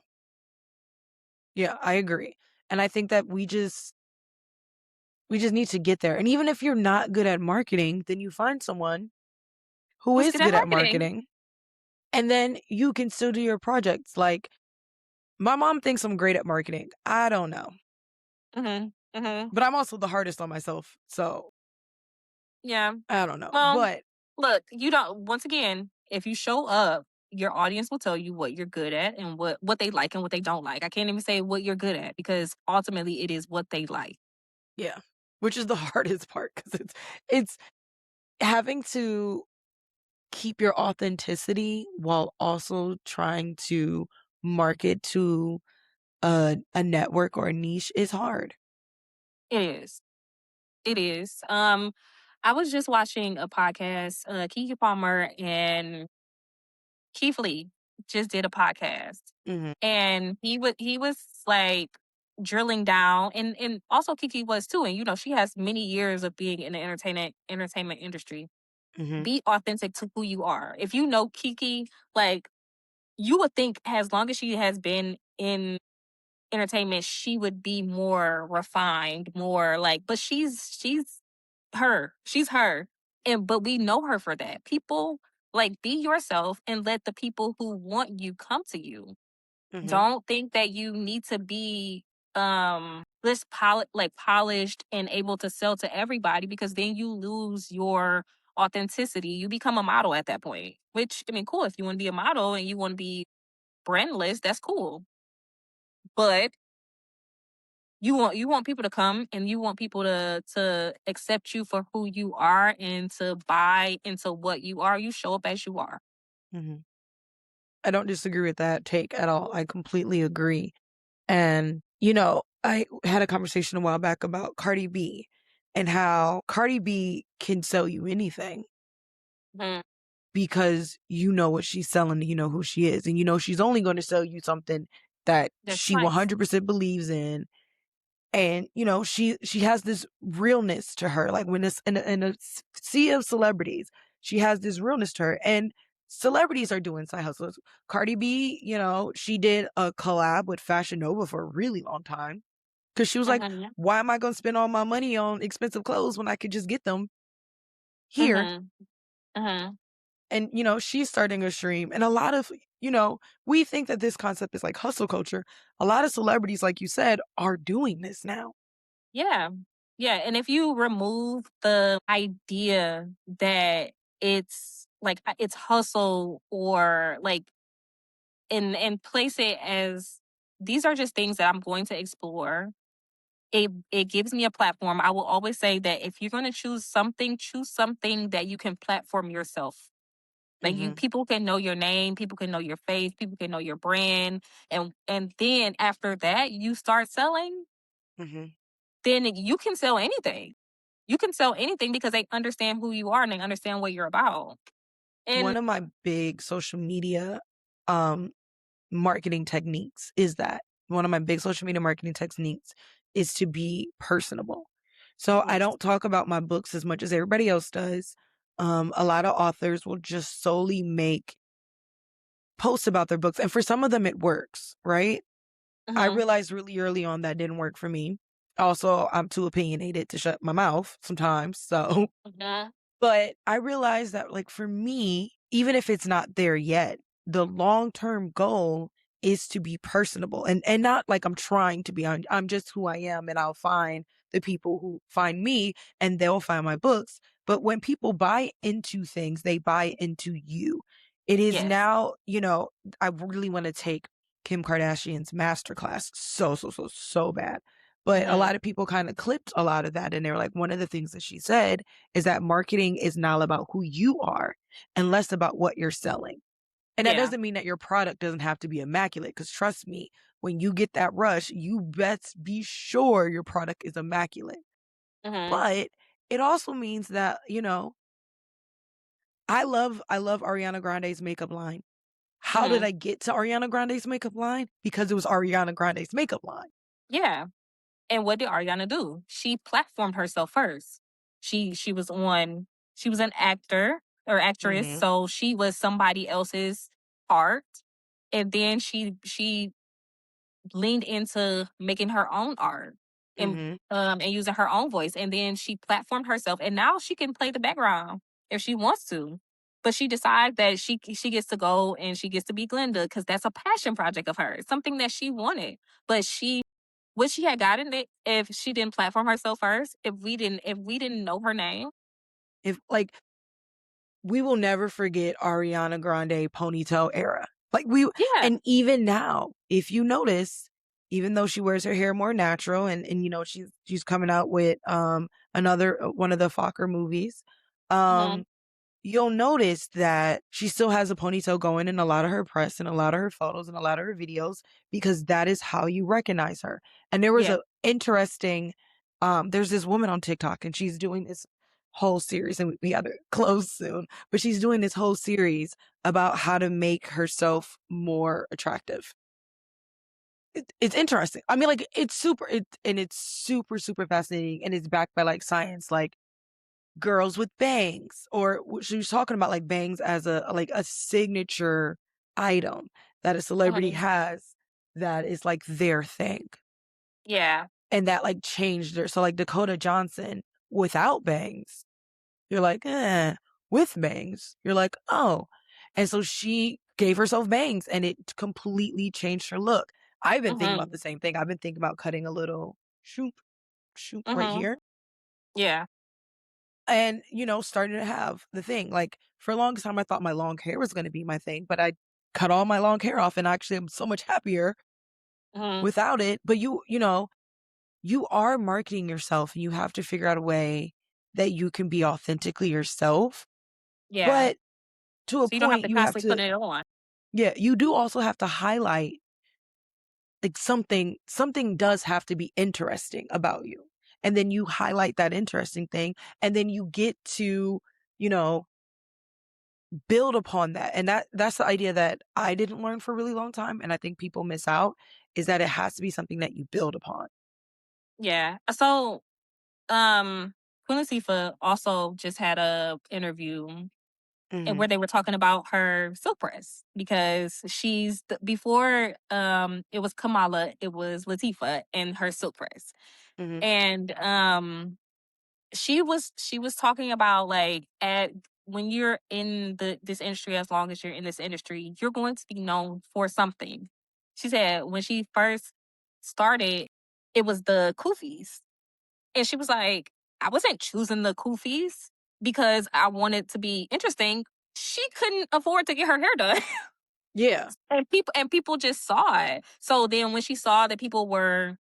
Yeah, I agree. And I think that we just need to get there. And even if you're not good at marketing, then you find someone who Who's is good at good at marketing? marketing, and then you can still do your projects. Like my mom thinks I'm great at marketing. I don't know. Mhm. Mhm. But I'm also the hardest on myself. So Yeah. I don't know. Well, But look, you don't once again, if you show up, your audience will tell you what you're good at and what they like and what they don't like. I can't even say what you're good at because ultimately it is what they like. yeah, which is the hardest part because it's having to keep your authenticity while also trying to market to a network or a niche is hard. It is. It is. I was just watching a podcast. Kiki Palmer and Keith Lee just did a podcast, Mhm, and he was like drilling down, and also Kiki was too. And you know, she has many years of being in the entertainment industry. mhm, Be authentic to who you are. If you know Kiki, like you would think as long as she has been in entertainment, she would be more refined, more like, but she's her. She's her. And but we know her for that. People like be yourself and let the people who want you come to you. mhm, Don't think that you need to be this polished and able to sell to everybody because then you lose your authenticity. You become a model at that point. Which I mean, cool. If you want to be a model and you want to be brandless, that's cool. But you want people to come and you want people to accept you for who you are and to buy into what you are. You show up as you are. mhm. I don't disagree with that take at all. I completely agree. And, I had a conversation a while back about Cardi B and how Cardi B can sell you anything Mhm. because you know what she's selling, you know who she is, and you know she's only going to sell you something that That's she nice. 100% believes in. And she has this realness to her. Like when it's in a sea of celebrities, she has this realness to her. And celebrities are doing side hustles. Cardi B, she did a collab with Fashion Nova for a really long time because she was like, Mhm. why am I going to spend all my money on expensive clothes when I could just get them here? Mhm. Mhm. And she's starting a stream, and a lot of we think that this concept is like hustle culture. A lot of celebrities, like you said, are doing this now. Yeah. Yeah. And if you remove the idea that it's like it's hustle or like and place it as these are just things that I'm going to explore. It gives me a platform. I will always say that if you're going to choose something that you can platform yourself. Like you Hmm. people can know your name, people can know your face, people can know your brand. And then after that you start selling, Hmm. then you can sell anything. You can sell anything because they understand who you are and they understand what you're about. And One of my big social media um marketing techniques is that one of my big social media marketing techniques is to be personable. So I mhm, don't talk about my books as much as everybody else does. A lot of authors will just solely make posts about their books, and for some of them it works, right? I mhm, realized really early on that didn't work for me. Also, I'm too opinionated to shut my mouth sometimes. So mhm, but I realized that, like, for me, even if it's not there yet, the long-term goal is to be personable and not like I'm trying to be. I'm just who I am, and I'll find the people who find me, and they'll find my books. But when people buy into things, they buy into you. It is yes. now, I really want to take Kim Kardashian's masterclass so, so, so, so bad. But a lot Mhm, of people kind of clipped a lot of that. And they're like, one of the things that she said is that marketing is not about who you are and less about what you're selling. And that yeah. doesn't mean that your product doesn't have to be immaculate. Because trust me, when you get that rush, you best be sure your product is immaculate. Mhm, But it also means that, I love Ariana Grande's makeup line. How did Mhm. I get to Ariana Grande's makeup line? Because it was Ariana Grande's makeup line. Yeah. And what did Ariana do? She platformed herself first. She was on she was an actor or actress, Mhm, so she was somebody else's art. And then she leaned into making her own art mhm. and using her own voice. And then she platformed herself and now she can play the background if she wants to. But she decides that she gets to go and she gets to be Glenda because that's a passion project of hers, something that she wanted. But she would she had gotten it if she didn't platform herself first, if we didn't know her name? If like, we will never forget Ariana Grande ponytail era. Like, Yeah. and even now, if you notice, even though she wears her hair more natural and she's coming out with another one of the Fokker movies, Mhm. um you'll notice that she still has a ponytail going in a lot of her press and a lot of her photos and a lot of her videos because that is how you recognize her. And there was Yeah. a interesting there's this woman on TikTok and she's doing this whole series and we got to close soon, but she's doing this whole series about how to make herself more attractive. It's interesting. I mean, like it's super super fascinating and it's backed by like science. Like girls with bangs, or she was talking about like bangs as a signature item that a celebrity Mhm. has that is like their thing. Yeah. And that like changed her. So like Dakota Johnson without bangs, you're like, with bangs, you're like, oh. And so she gave herself bangs and it completely changed her look. I've been thinking about Mhm. the same thing. I've been thinking about cutting a little shoop, shoop right Mhm. here Yeah. and starting to have the thing like for a long time I thought my long hair was going to be my thing, but I cut all my long hair off and actually I'm so much happier Mhm. without it. But you are marketing yourself and you have to figure out a way that you can be authentically yourself, Yeah. but to a So you don't have point to you have constantly to, put it on. yeah, you do also have to highlight like something does have to be interesting about you, and then you highlight that interesting thing, and then you get to you know build upon that. And that's the idea that I didn't learn for a really long time. And I think people miss out is that it has to be something that you build upon. Yeah. So Queen Latifah also just had a interview and Hmm. where they were talking about her silk press because before it was Kamala, it was Latifah and her silk press. Hmm. And she was talking about like at when you're in this industry, as long as you're in this industry, you're going to be known for something. She said when she first started, it was the kufis. And she was like, I wasn't choosing the kufis because I wanted to be interesting. She couldn't afford to get her hair done. Yeah. And people just saw it. So then when she saw that people were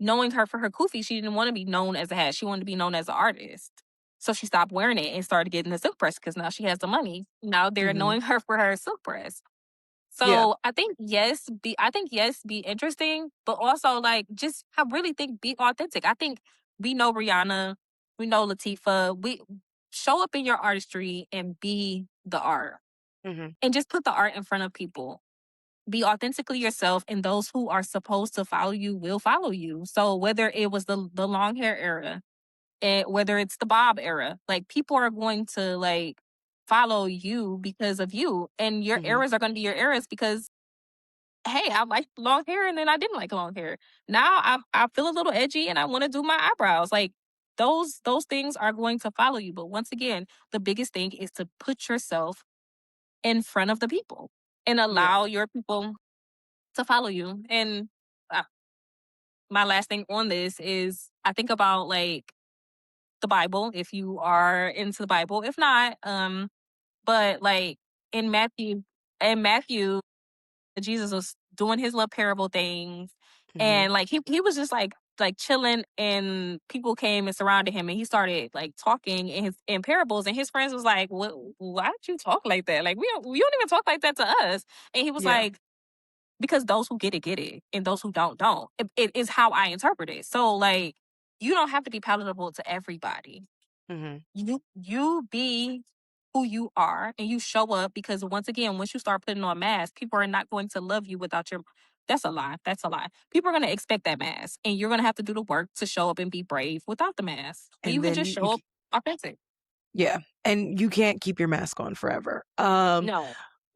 knowing her for her kufi, she didn't want to be known as a hat. She wanted to be known as an artist. So she stopped wearing it and started getting the silk press because now she has the money. Now they're Hmm. knowing her for her silk press. Yeah. So I think yes, be interesting, but also like just I really think be authentic. I think we know Rihanna, we know Latifah. We show up in your artistry and be the art. Hmm. And just put the art in front of people. Be authentically yourself, and those who are supposed to follow you will follow you. So whether it was the long hair era, and whether it's the bob era, like people are going to like follow you because of you, and your Hmm. eras are going to be your eras because hey, I like long hair and then I didn't like long hair. Now I feel a little edgy and I want to do my eyebrows. Like those things are going to follow you. But once again, the biggest thing is to put yourself in front of the people and Yeah. allow your people to follow you. And uh, my last thing on this is I think about like the Bible if you are into the Bible. If not, but like in Matthew Jesus was doing his little parable things, Hmm. and like he was just like chilling, and people came and surrounded him, and he started like talking in parables, and his friends was like, "What? Why did you talk like that? Like we don't even talk like that to us." And he was Yeah. like, "Because those who get it, and those who don't. It is how I interpret it. So like, you don't have to be palatable to everybody. Hmm. You be." who you are and you show up, because once again, once you start putting on masks, people are not going to love you without your that's a lie. That's a lie. People are going to expect that mask, and you're going to have to do the work to show up and be brave without the mask. And you And can then just you show up authentic. yeah, and you can't keep your mask on forever. No.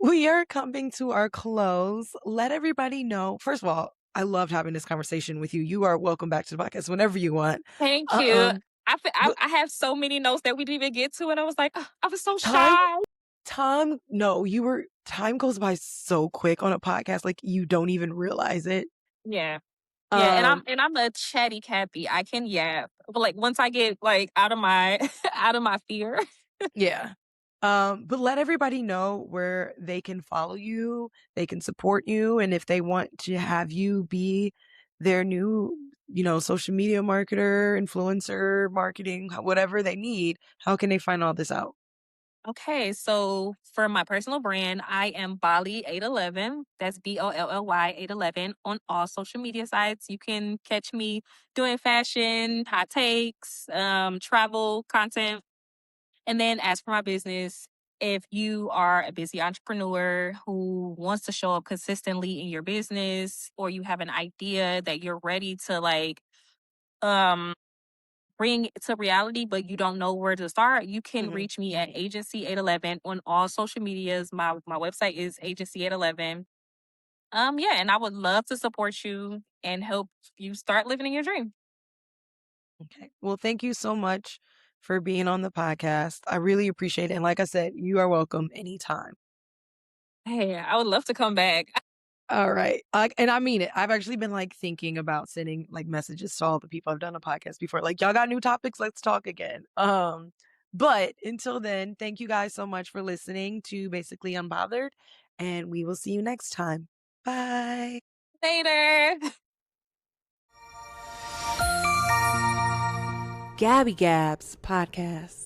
We are coming to our close. Let everybody know. First of all, I loved having this conversation with you. You are welcome back to the podcast whenever you want. Thank you. Um, I but I have so many notes that we didn't even get to, and I was like, "Ugh," I was so time, shy. no, time goes by so quick on a podcast, like you don't even realize it. Yeah. Yeah, and I'm Um, and I'm a chatty Cathy. I can yap, but like once I get like out of my out of my fear. yeah. But let everybody know where they can follow you, they can support you, and if they want to have you be their new, social media marketer, influencer, marketing, whatever they need, how can they find all this out? Okay, so for my personal brand, I am Bali 811. That's BOLLY 811 on all social media sites. You can catch me doing fashion, hot takes, travel content. And then as for my business, if you are a busy entrepreneur who wants to show up consistently in your business, or you have an idea that you're ready to um bring to reality, but you don't know where to start, you can Mhm. reach me at Agency 811 on all social medias. My website is Agency 811. Yeah, and I would love to support you and help you start living in your dream. Okay. Well, thank you so much for being on the podcast. I really appreciate it. And like I said, you are welcome anytime. Hey, I would love to come back. All right. And I mean it. I've actually been like thinking about sending like messages to all the people I've done a podcast before. Like, y'all got new topics? Let's talk again. But until then, thank you guys so much for listening to Basically Unbothered. And we will see you next time. Bye. Later. Gabby Gabs Podcast.